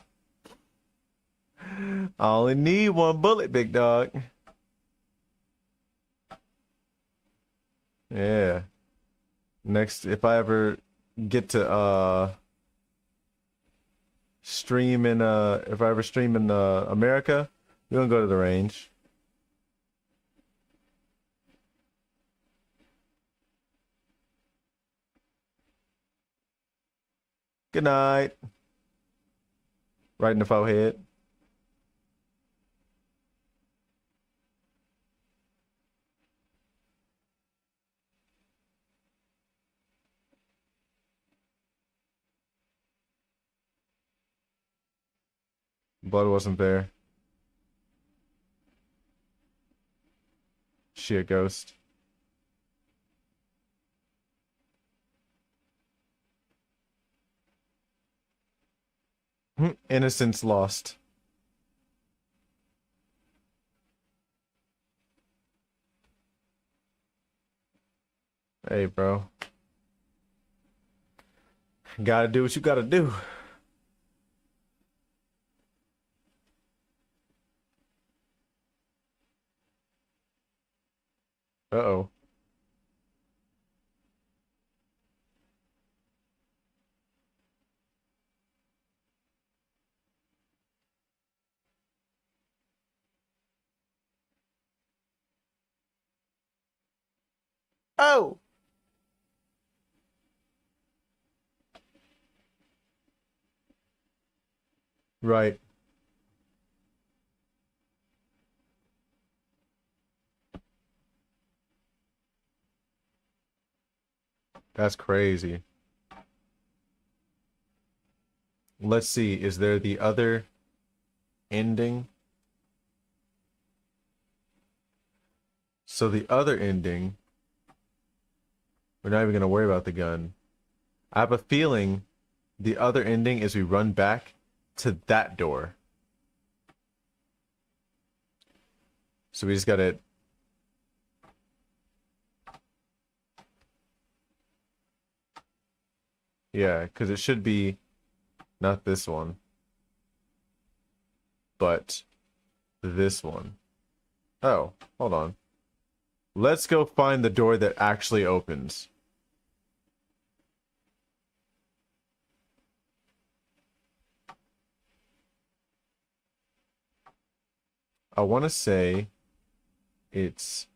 I only need one bullet, big dog. Yeah. Next, if I ever get to stream in if I ever stream in America, we're gonna go to the range. Good night. Right in the forehead. Blood wasn't there. She a ghost. Innocence lost. Hey, bro. Gotta do what you gotta do. Uh-oh. Oh! Right. That's crazy. Let's see. Is there the other ending? So the other ending, we're not even going to worry about the gun. I have a feeling the other ending is we run back to that door. So we just got to... Yeah, because it should be not this one, but this one. Oh, hold on. Let's go find the door that actually opens. I want to say it's...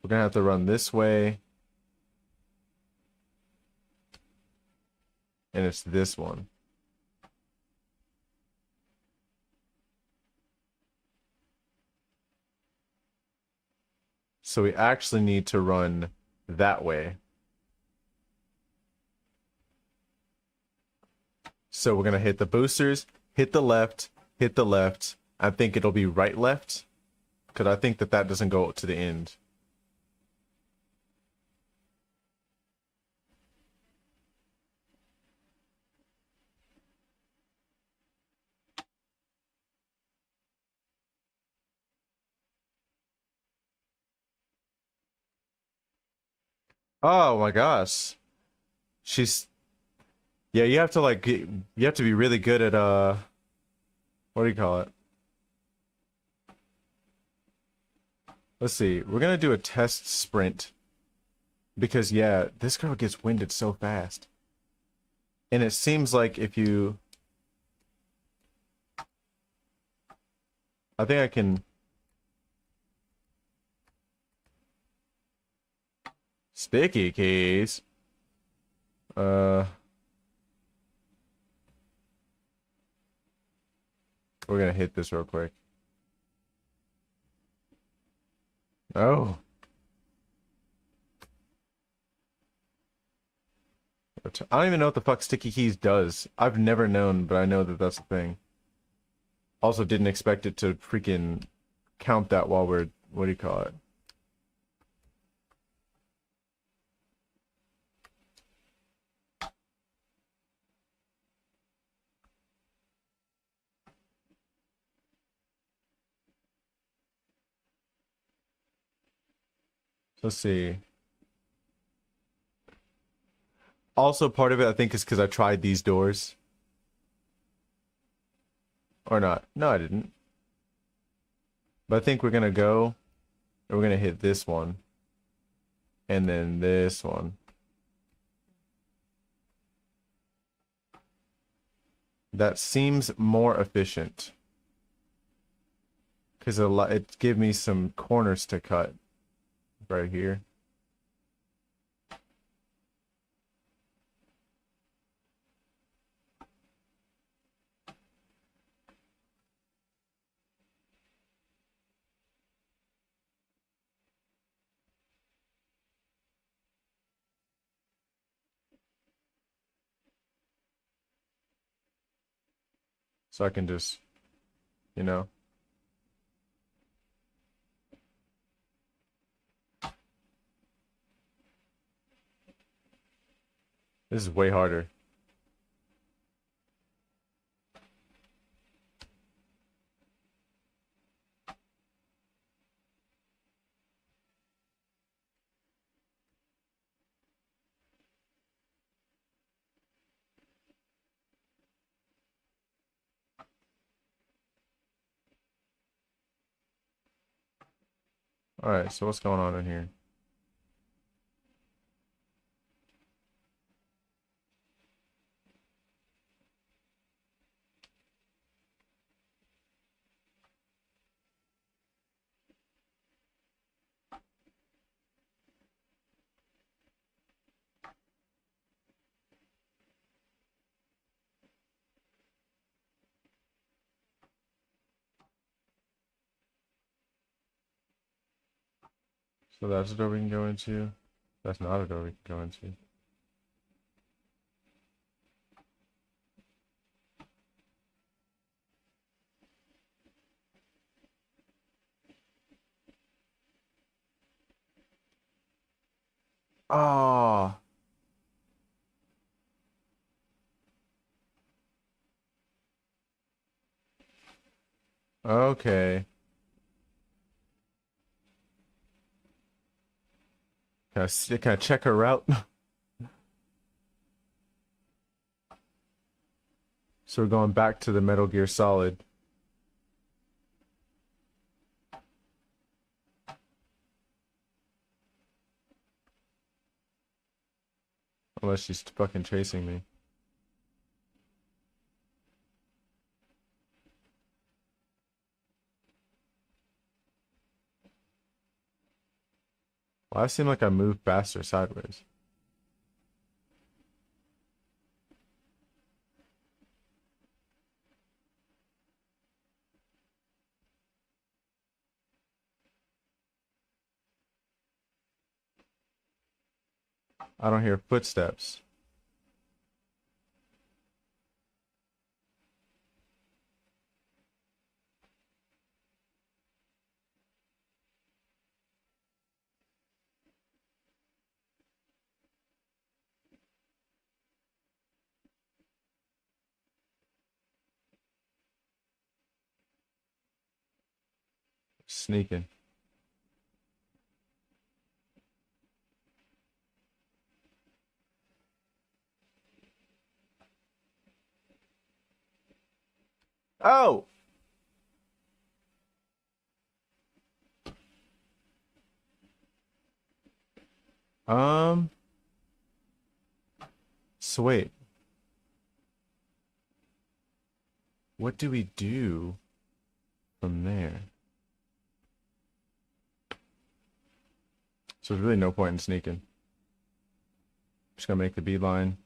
We're gonna have to run this way. And it's this one. So we actually need to run that way. So we're gonna hit the boosters, hit the left, hit the left. I think it'll be right left, because I think that doesn't go to the end. Oh my gosh. She's... Yeah, you have to like you have to be really good at what do you call it? Let's see. We're gonna do a test sprint. Because yeah, this girl gets winded so fast. And it seems like if you... I think I can... Sticky keys. We're gonna hit this real quick. Oh. I don't even know what the fuck sticky keys does. I've never known, but I know that that's a thing. Also didn't expect it to freaking count that while we're... What do you call it? Let's see. Also, part of it, I think, is because I tried these doors. Or not. No, I didn't. But I think we're gonna go, and we're gonna hit this one. And then this one. That seems more efficient. Because it gives me some corners to cut. Right here. So I can just, you know. This is way harder. Alright, so what's going on in here? So that's a door we can go into. That's not a door we can go into. Ah, okay. Can I check her route? So we're going back to the Metal Gear Solid. Unless she's fucking chasing me. Well, I seem like I move faster sideways. I don't hear footsteps. Sneaking. Oh! So wait. What do we do from there? So there's really no point in sneaking. Just gonna make the beeline.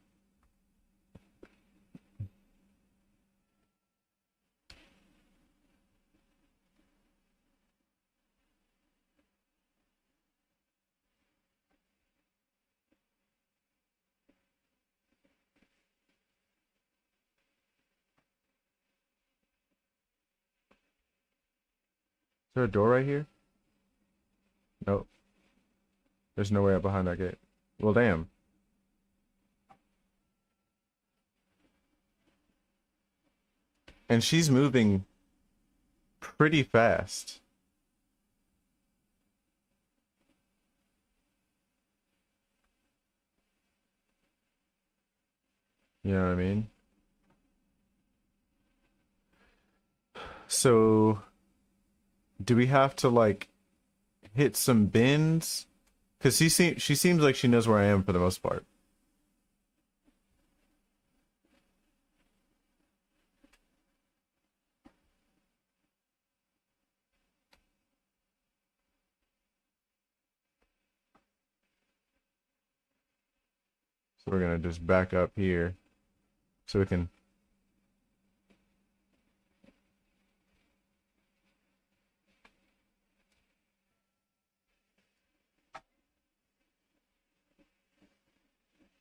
Is there a door right here? Nope. There's no way up behind that gate. Well, damn. And she's moving pretty fast. You know what I mean? So, do we have to like hit some bins? Because she seems like she knows where I am for the most part. So we're gonna just back up here so we can.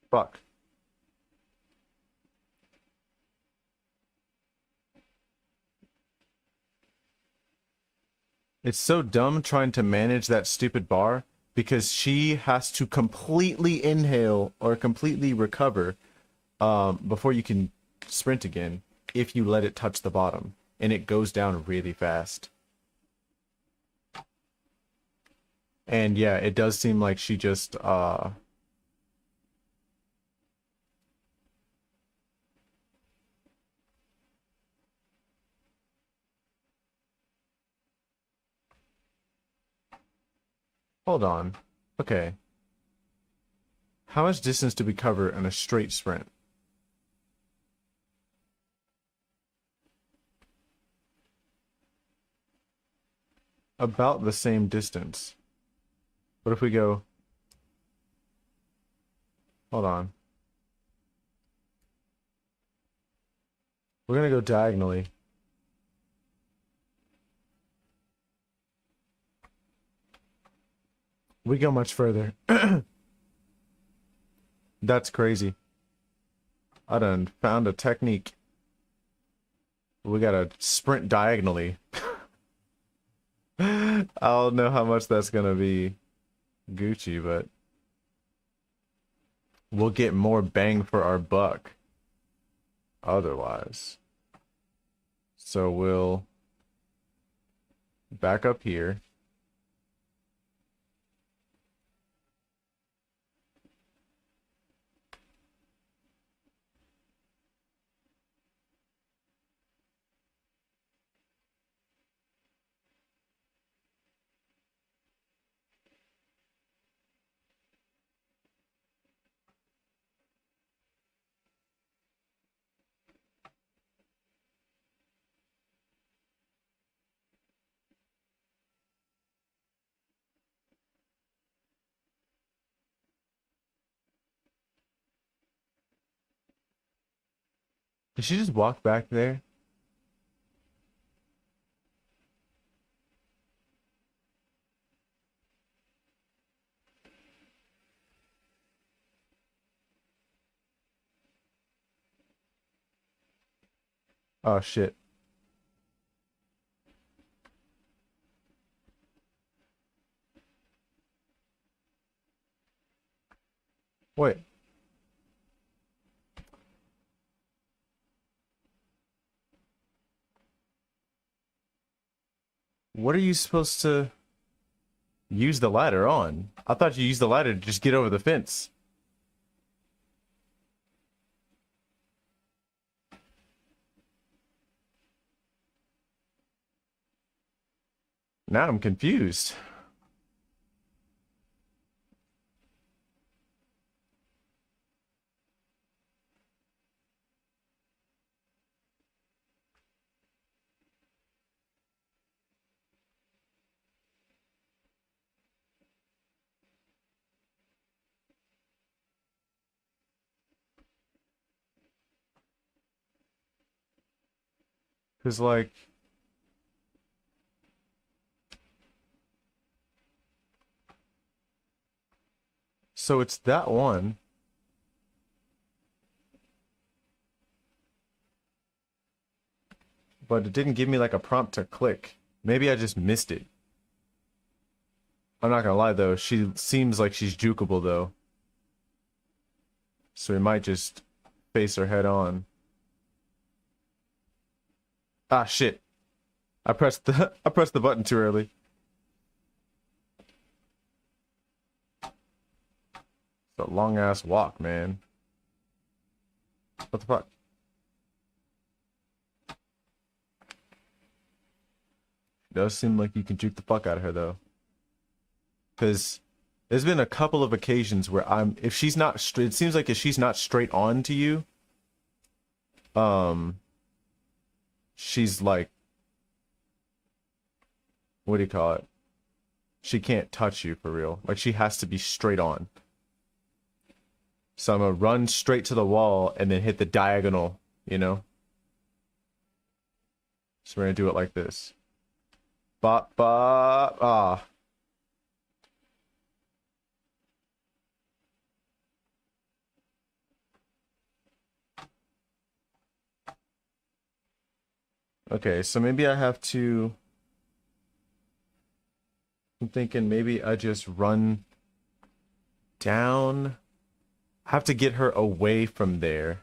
Fuck. It's so dumb trying to manage that stupid bar because she has to completely inhale or completely recover before you can sprint again if you let it touch the bottom. And it goes down really fast. And yeah, it does seem like she just hold on. Okay. How much distance do we cover in a straight sprint? About the same distance. What if we go... Hold on. We're gonna go diagonally. We go much further. That's crazy. I done found a technique. We gotta sprint diagonally. I don't know how much that's gonna be Gucci, but we'll get more bang for our buck otherwise. So we'll back up here. Did she just walk back there? Oh shit. Wait. What are you supposed to use the ladder on? I thought you used the ladder to just get over the fence. Now I'm confused. Cause like, so it's that one. But it didn't give me like a prompt to click. Maybe I just missed it. I'm not gonna lie though, she seems like she's jukeable though. So we might just face her head on. Ah shit. I pressed the I pressed the button too early. It's a long ass walk, man. What the fuck? Does seem like you can juke the fuck out of her though. Cause there's been a couple of occasions where if she's not straight, it seems like if she's not straight on to you, she's like, what do you call it? She can't touch you for real. Like she has to be straight on. So I'm gonna run straight to the wall and then hit the diagonal, you know? So we're gonna do it like this. Bop, bop, ah. Okay, so maybe I have to... I'm thinking maybe I just run down. I have to get her away from there.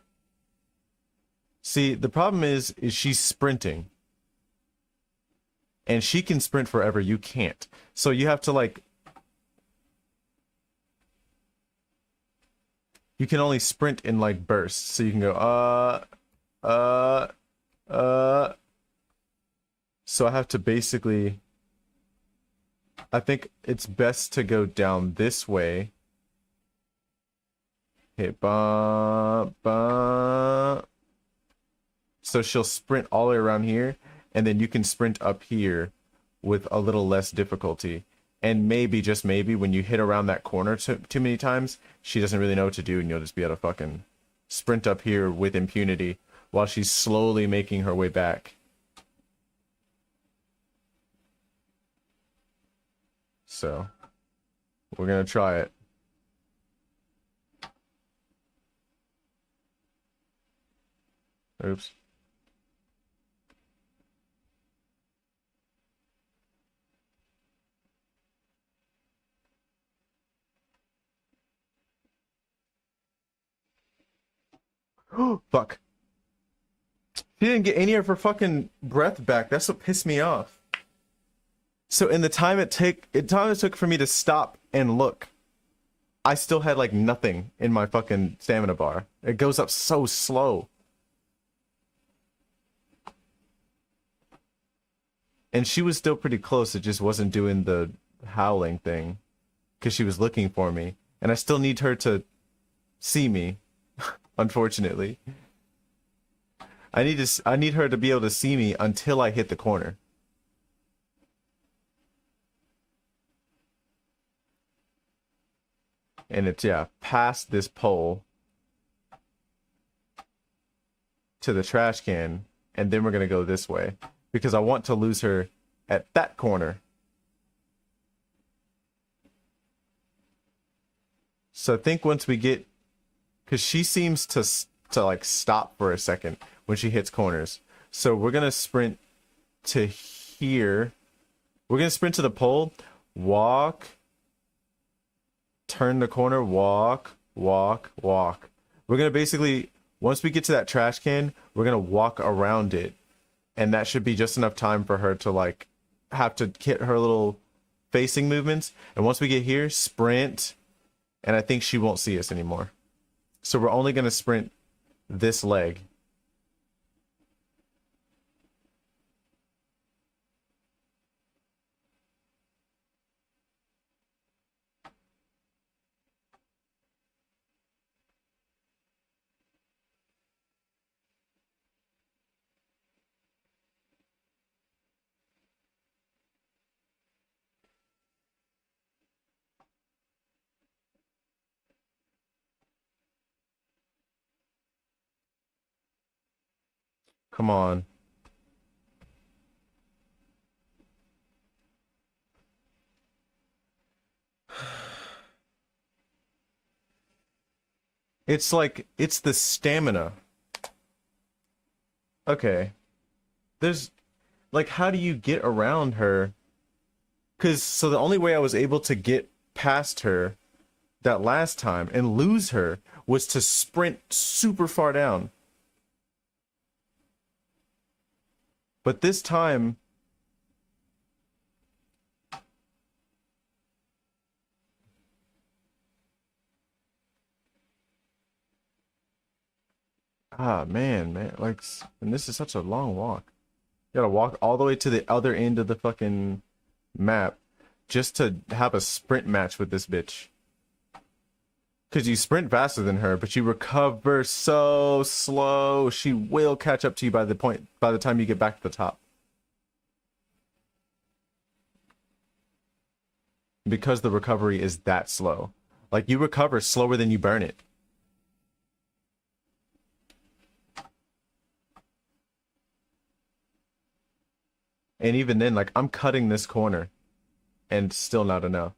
See, the problem is she's sprinting. And she can sprint forever, you can't. So you have to like... You can only sprint in like bursts. So you can go, So I have to basically... I think it's best to go down this way. Hit bump, bump. So she'll sprint all the way around here, and then you can sprint up here with a little less difficulty. And maybe, just maybe, when you hit around that corner too many times, she doesn't really know what to do, and you'll just be able to fucking sprint up here with impunity while she's slowly making her way back. So, we're gonna try it. Oops. Fuck. She didn't get any of her fucking breath back. That's what pissed me off. So in the time it took for me to stop and look, I still had like nothing in my fucking stamina bar. It goes up so slow. And she was still pretty close. It just wasn't doing the howling thing because she was looking for me. And I still need her to see me, unfortunately. I need her to be able to see me until I hit the corner. And it's, yeah, past this pole. to the trash can, and then we're gonna go this way because I want to lose her at that corner. So I think once we get, because she seems to like stop for a second when she hits corners. So we're gonna sprint to here. We're gonna sprint to the pole, walk, turn the corner, walk, walk, walk. We're gonna basically, once we get to that trash can, we're gonna walk around it. And that should be just enough time for her to like have to hit her little facing movements. And once we get here, sprint, and I think she won't see us anymore. So we're only gonna sprint this leg. Come on. It's like, it's the stamina. Okay. There's, like, how do you get around her? Because, so the only way I was able to get past her that last time and lose her was to sprint super far down. But this time, man, like, and this is such a long walk. You gotta walk all the way to the other end of the fucking map just to have a sprint match with this bitch. Because you sprint faster than her, but you recover so slow. She will catch up to you by the time you get back to the top. Because the recovery is that slow. Like, you recover slower than you burn it. And even then, like, I'm cutting this corner and still not enough.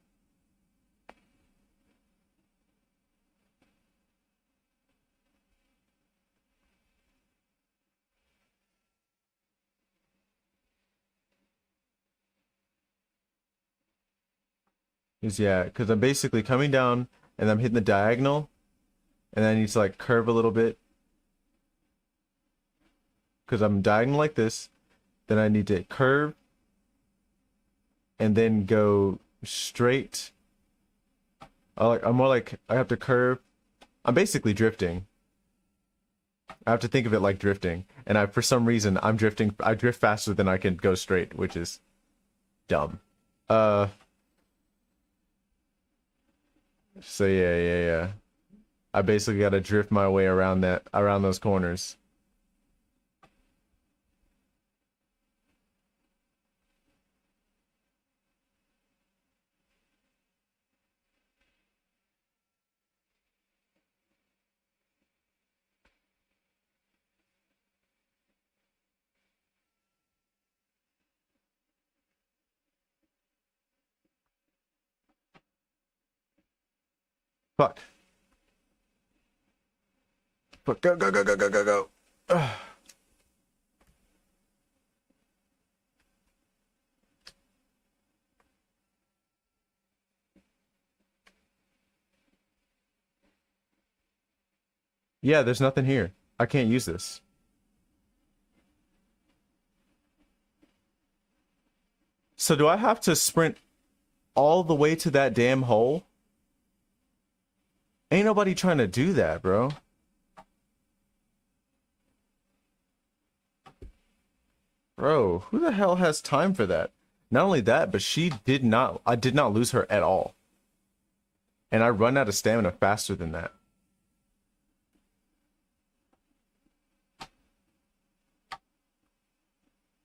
Yeah, because I'm basically coming down and I'm hitting the diagonal, and then I need to like curve a little bit because I'm diagonal like this. Then I need to curve and then go straight. I'm more like I have to curve. I'm basically drifting. I have to think of it like drifting, and for some reason I'm drifting. I drift faster than I can go straight, which is dumb. So yeah. I basically got to drift my way around those corners. Fuck. Fuck. Go. Ugh. Yeah, there's nothing here. I can't use this. So do I have to sprint all the way to that damn hole? Ain't nobody trying to do that, bro. Bro, who the hell has time for that? Not only that, but I did not lose her at all. And I run out of stamina faster than that.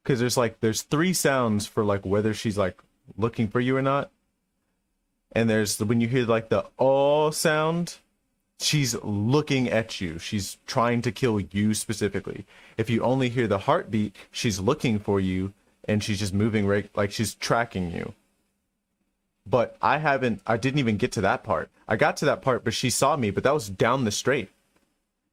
Because there's 3 sounds for like whether she's like looking for you or not. And there's when you hear like the oh sound, She's looking at you. She's trying to kill you specifically. If you only hear the heartbeat, she's looking for you and she's just moving right, like she's tracking you. But I didn't even get to that part. I got to that part, but she saw me, but that was down the straight.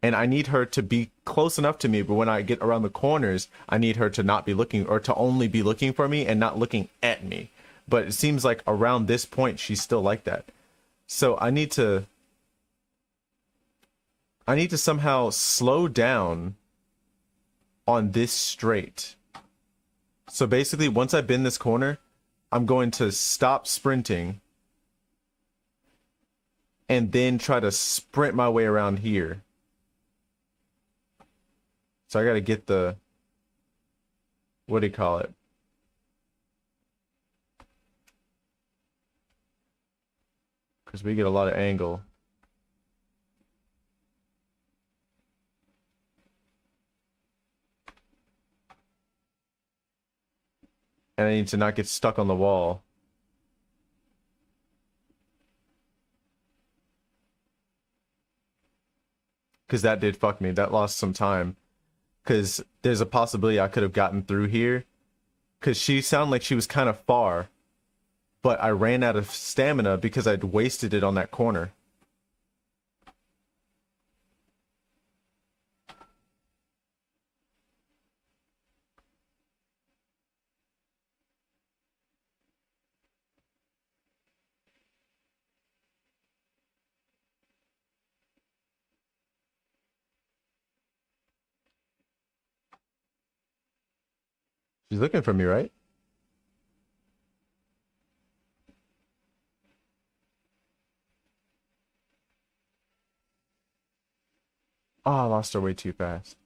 And I need her to be close enough to me, but when I get around the corners, I need her to not be looking, or to only be looking for me and not looking at me. But it seems like around this point, she's still like that. So I need to somehow slow down on this straight. So basically, once I bend this corner, I'm going to stop sprinting and then try to sprint my way around here. So I got to get the, what do you call it? Because we get a lot of angle. And I need to not get stuck on the wall. Because that did fuck me. That lost some time. Because there's a possibility I could have gotten through here. Because she sounded like she was kind of far. But I ran out of stamina because I'd wasted it on that corner. She's looking for me, right? Oh, I lost her way too fast.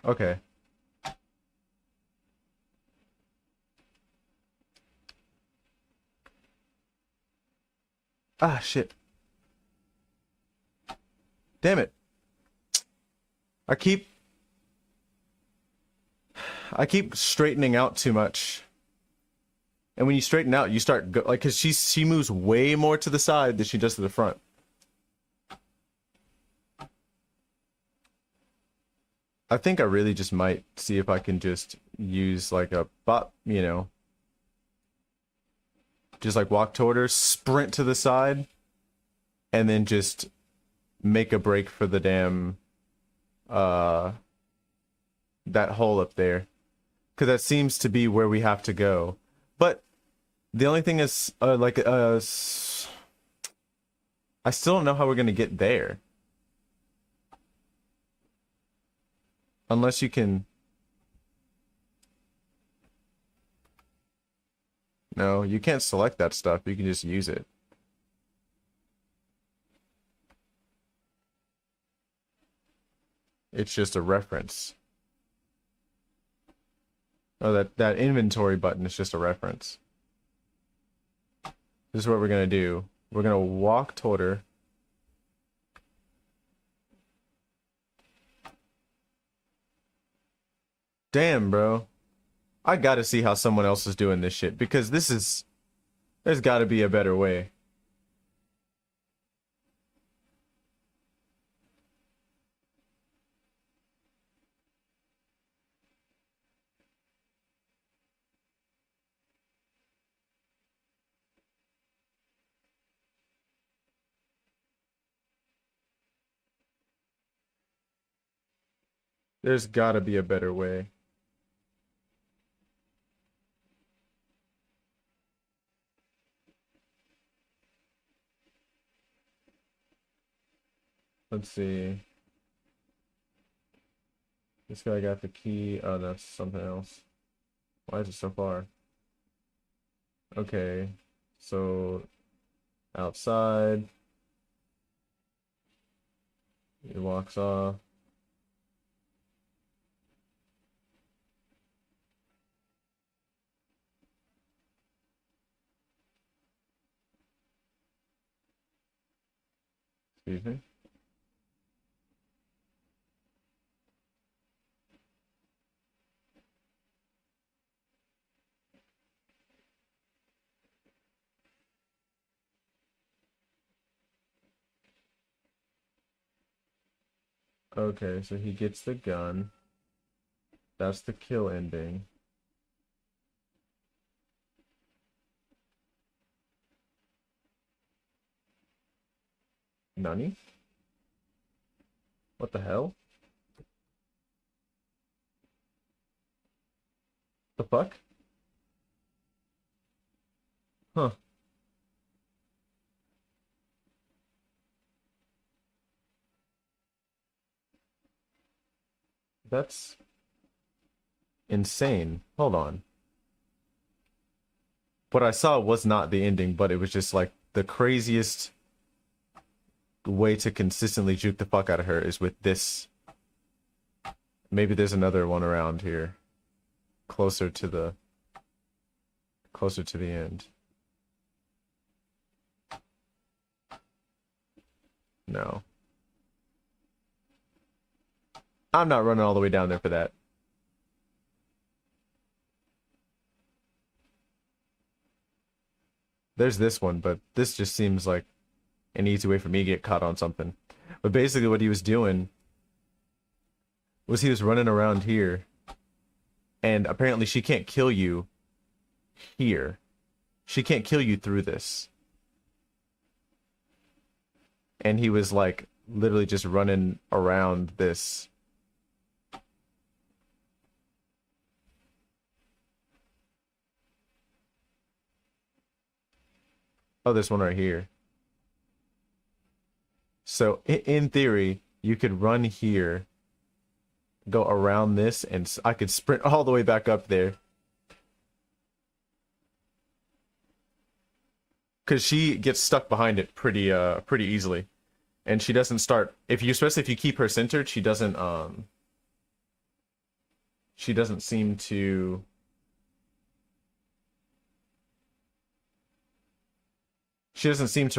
Okay. Ah, shit. Damn it. I keep straightening out too much. And when you straighten out, you start like, cause she moves way more to the side than she does to the front. I think I really just might see if I can just use like a bot, you know, just like walk toward her, sprint to the side, and then just make a break for the damn, that hole up there. Cause that seems to be where we have to go. But the only thing is, I still don't know how we're gonna get there. Unless you can... No, you can't select that stuff. You can just use it. It's just a reference. Oh, that inventory button is just a reference. This is what we're gonna do. We're gonna walk toward her. Damn, bro. I gotta see how someone else is doing this shit, because this is... There's gotta be a better way. There's gotta be a better way. Let's see. This guy got the key. Oh, that's something else. Why is it so far? Okay. So, outside. He walks off. Excuse me. Okay, so he gets the gun. That's the kill ending. Nani? What the hell? The fuck? Huh. That's insane. Hold on. What I saw was not the ending, but it was just like the craziest way to consistently juke the fuck out of her is with this. Maybe there's another one around here. Closer to the end. No. I'm not running all the way down there for that. There's this one, but this just seems like an easy way for me to get caught on something. But basically what he was doing was he was running around here, and apparently she can't kill you here. She can't kill you through this. And he was like literally just running around this. Oh, there's one right here. So in theory, you could run here, go around this, and I could sprint all the way back up there. Because she gets stuck behind it pretty easily. And she doesn't start, especially if you keep her centered, she doesn't seem to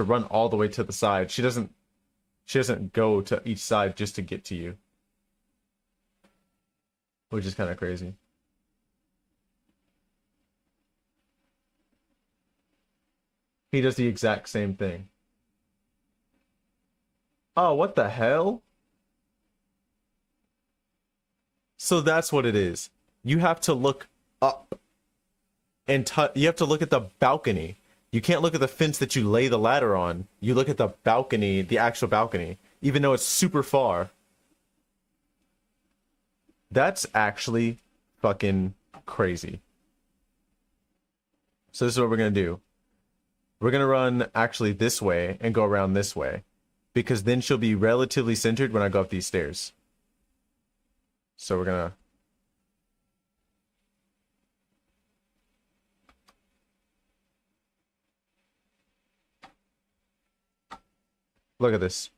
run all the way to the side. She doesn't go to each side just to get to you. Which is kind of crazy. He does the exact same thing. Oh, what the hell? So that's what it is. You have to look up and you have to look at the balcony. You can't look at the fence that you lay the ladder on. You look at the balcony, the actual balcony, even though it's super far. That's actually fucking crazy. So this is what we're going to do. We're going to run actually this way and go around this way, because then she'll be relatively centered when I go up these stairs. So we're going to... Look at this.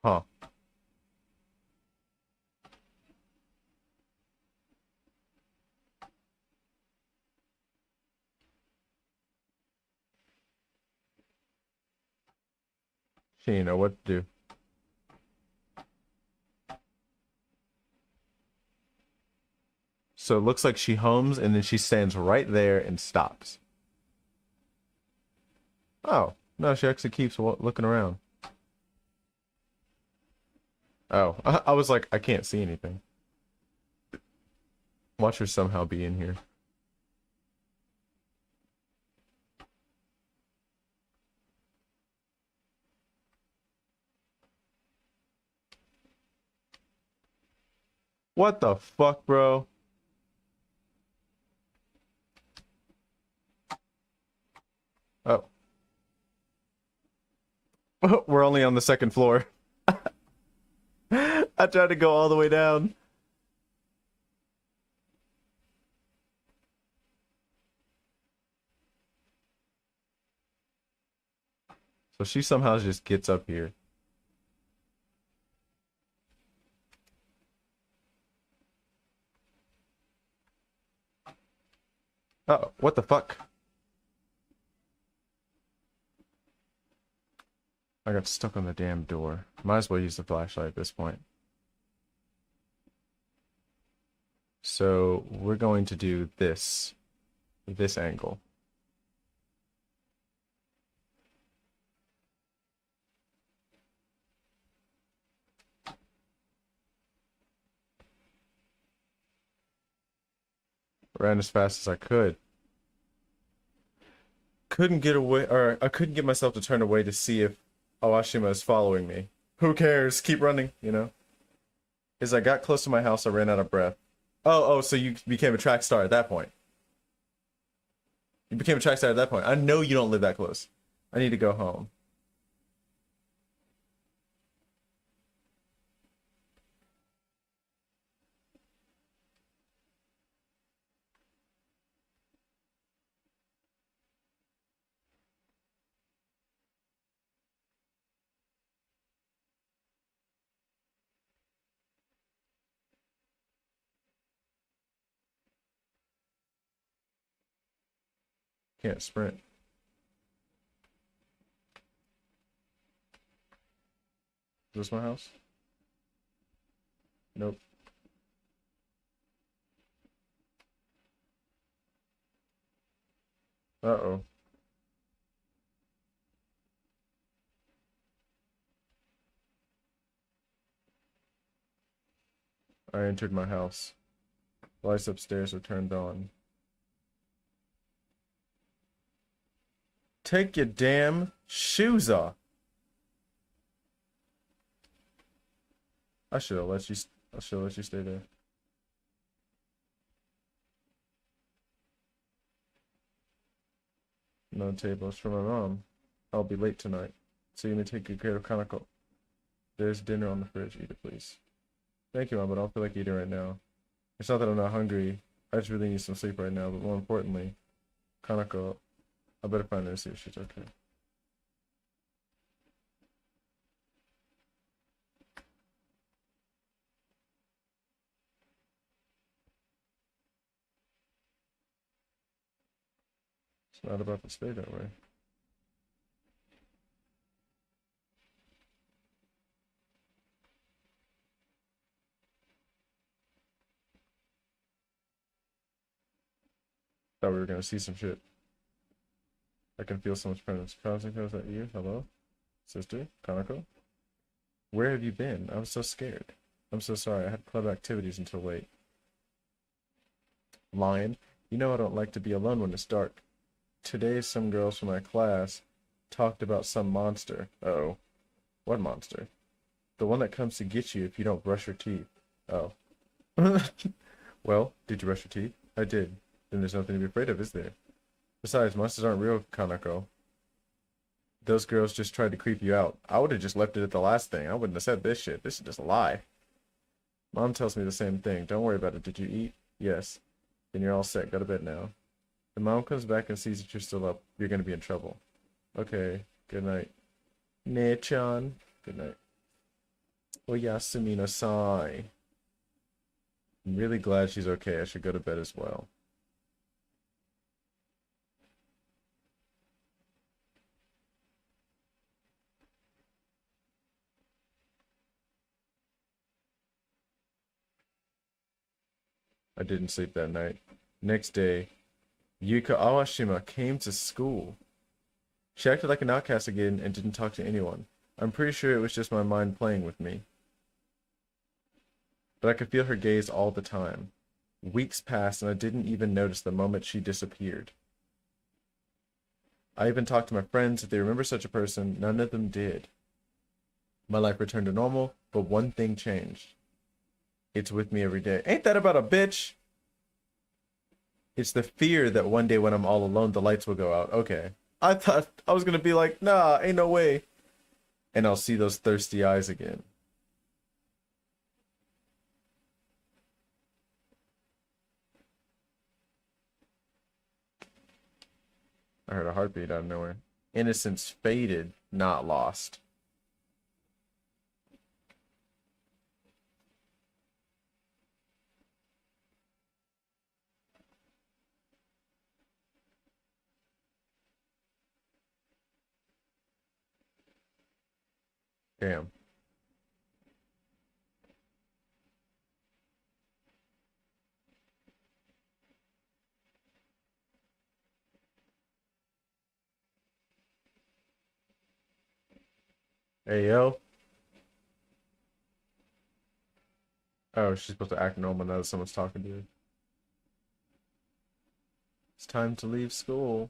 Huh. She didn't know what to do. So it looks like she hums and then she stands right there and stops. Oh, no, she actually keeps looking around. Oh, I was like, I can't see anything. Watch her somehow be in here. What the fuck, bro? Oh. We're only on the second floor. I tried to go all the way down. So she somehow just gets up here. Oh, what the fuck? I got stuck on the damn door. Might as well use the flashlight at this point. So we're going to do this angle. Ran as fast as I could. Couldn't get away, or I couldn't get myself to turn away to see if Awashima is following me. Who cares? Keep running, you know? As I got close to my house, I ran out of breath. Oh, so you became a track star at that point. You became a track star at that point. I know you don't live that close. I need to go home. Can't sprint. Is this my house? Nope. Uh-oh. I entered my house. Lights upstairs are turned on. Take your damn shoes off. I should have let you stay there. No tables for my mom. I'll be late tonight. So you may take good care of Kanako. There's dinner on the fridge. Eat it, please. Thank you, Mom, but I don't feel like eating right now. It's not that I'm not hungry. I just really need some sleep right now, but more importantly, Kanako, I better find her and see if she's okay. It's not about to stay that way. Thought we were gonna see some shit. I can feel so much presence. Kanako, is that you? Hello? Sister? Kanako? Where have you been? I was so scared. I'm so sorry. I had club activities until late. Lion, you know I don't like to be alone when it's dark. Today, some girls from my class talked about some monster. Uh-oh. What monster? The one that comes to get you if you don't brush your teeth. Oh. Well, did you brush your teeth? I did. Then there's nothing to be afraid of, is there? Besides, monsters aren't real, Kanako. Those girls just tried to creep you out. I would have just left it at the last thing. I wouldn't have said this shit. This is just a lie. Mom tells me the same thing. Don't worry about it. Did you eat? Yes. Then you're all set. Go to bed now. If Mom comes back and sees that you're still up, you're going to be in trouble. Okay. Good night. Ne-chan. Good night. Oyasumi nasai. I'm really glad she's okay. I should go to bed as well. I didn't sleep that night. Next day, Yuka Awashima came to school. She acted like an outcast again and didn't talk to anyone. I'm pretty sure it was just my mind playing with me. But I could feel her gaze all the time. Weeks passed and I didn't even notice the moment she disappeared. I even talked to my friends if they remember such a person. None of them did. My life returned to normal, but one thing changed. It's with me every day. Ain't that about a bitch? It's the fear that one day when I'm all alone, the lights will go out. Okay. I thought I was gonna be like, nah, ain't no way. And I'll see those thirsty eyes again. I heard a heartbeat out of nowhere. Innocence faded, not lost. Damn. Hey, yo. Oh, she's supposed to act normal now that someone's talking to her. It's time to leave school.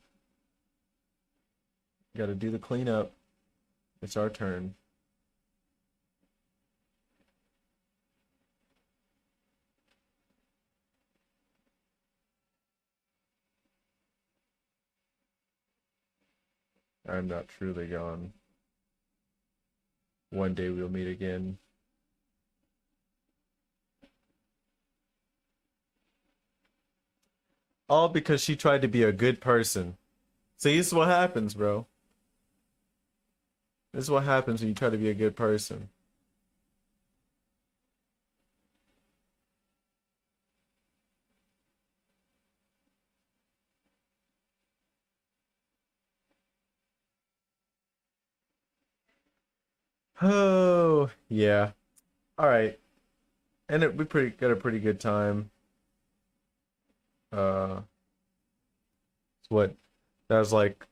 Gotta do the cleanup. It's our turn. I'm not truly gone. One day we'll meet again. All because she tried to be a good person. See, this is what happens, bro. This is what happens when you try to be a good person. Oh, yeah. All right. And we got a pretty good time. It's what that was like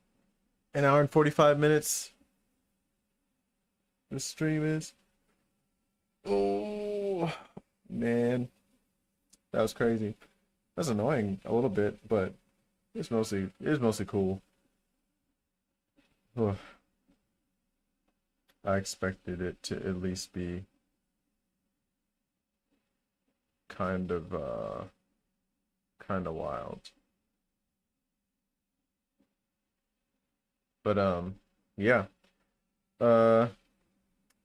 an hour and 45 minutes. The stream is. Oh, man. That was crazy. That's annoying a little bit, but it was mostly cool. Ugh. I expected it to at least be kind of kind of wild. But yeah. Uh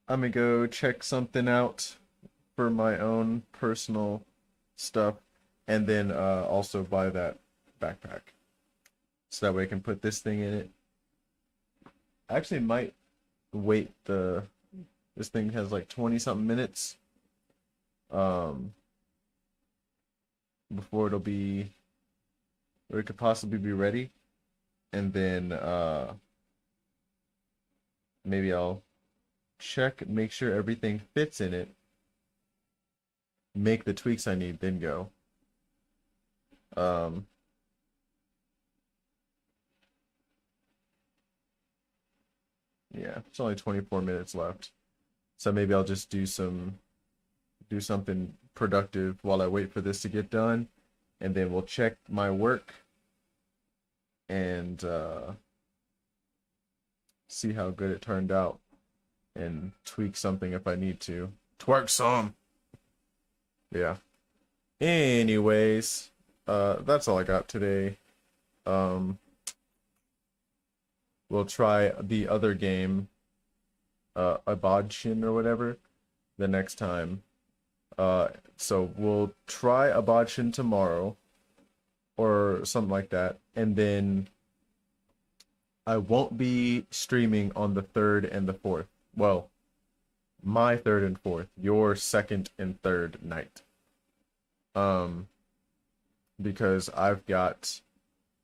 I'm gonna go check something out for my own personal stuff and then also buy that backpack. So that way I can put this thing in it. I actually might wait this thing has like 20 something minutes um before it could possibly be ready, and then maybe I'll make sure everything fits in it, make the tweaks I need, then go. um yeah, it's only 24 minutes left, so maybe I'll just do something productive while I wait for this to get done, and then we'll check my work and see how good it turned out and tweak something if I need to. Twerk some. Yeah. Anyways, that's all I got today. Um, we'll try the other game, Abodshin or whatever, the next time. So we'll try Abodshin tomorrow or something like that, and then I won't be streaming on the 3rd and the 4th. Well, my 3rd and 4th, your 2nd and 3rd night. Um, because I've got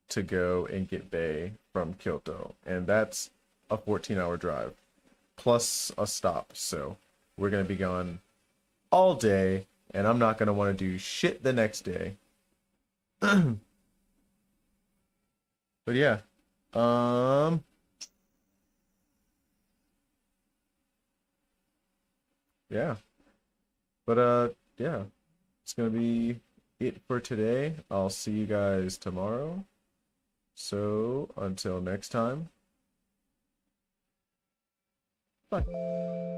to go and get Bay from Kyoto, and that's a 14-hour drive plus a stop. So we're gonna be gone all day, and I'm not gonna want to do shit the next day. But yeah, um, yeah, but yeah, it's gonna be it for today. I'll see you guys tomorrow. So until next time, bye.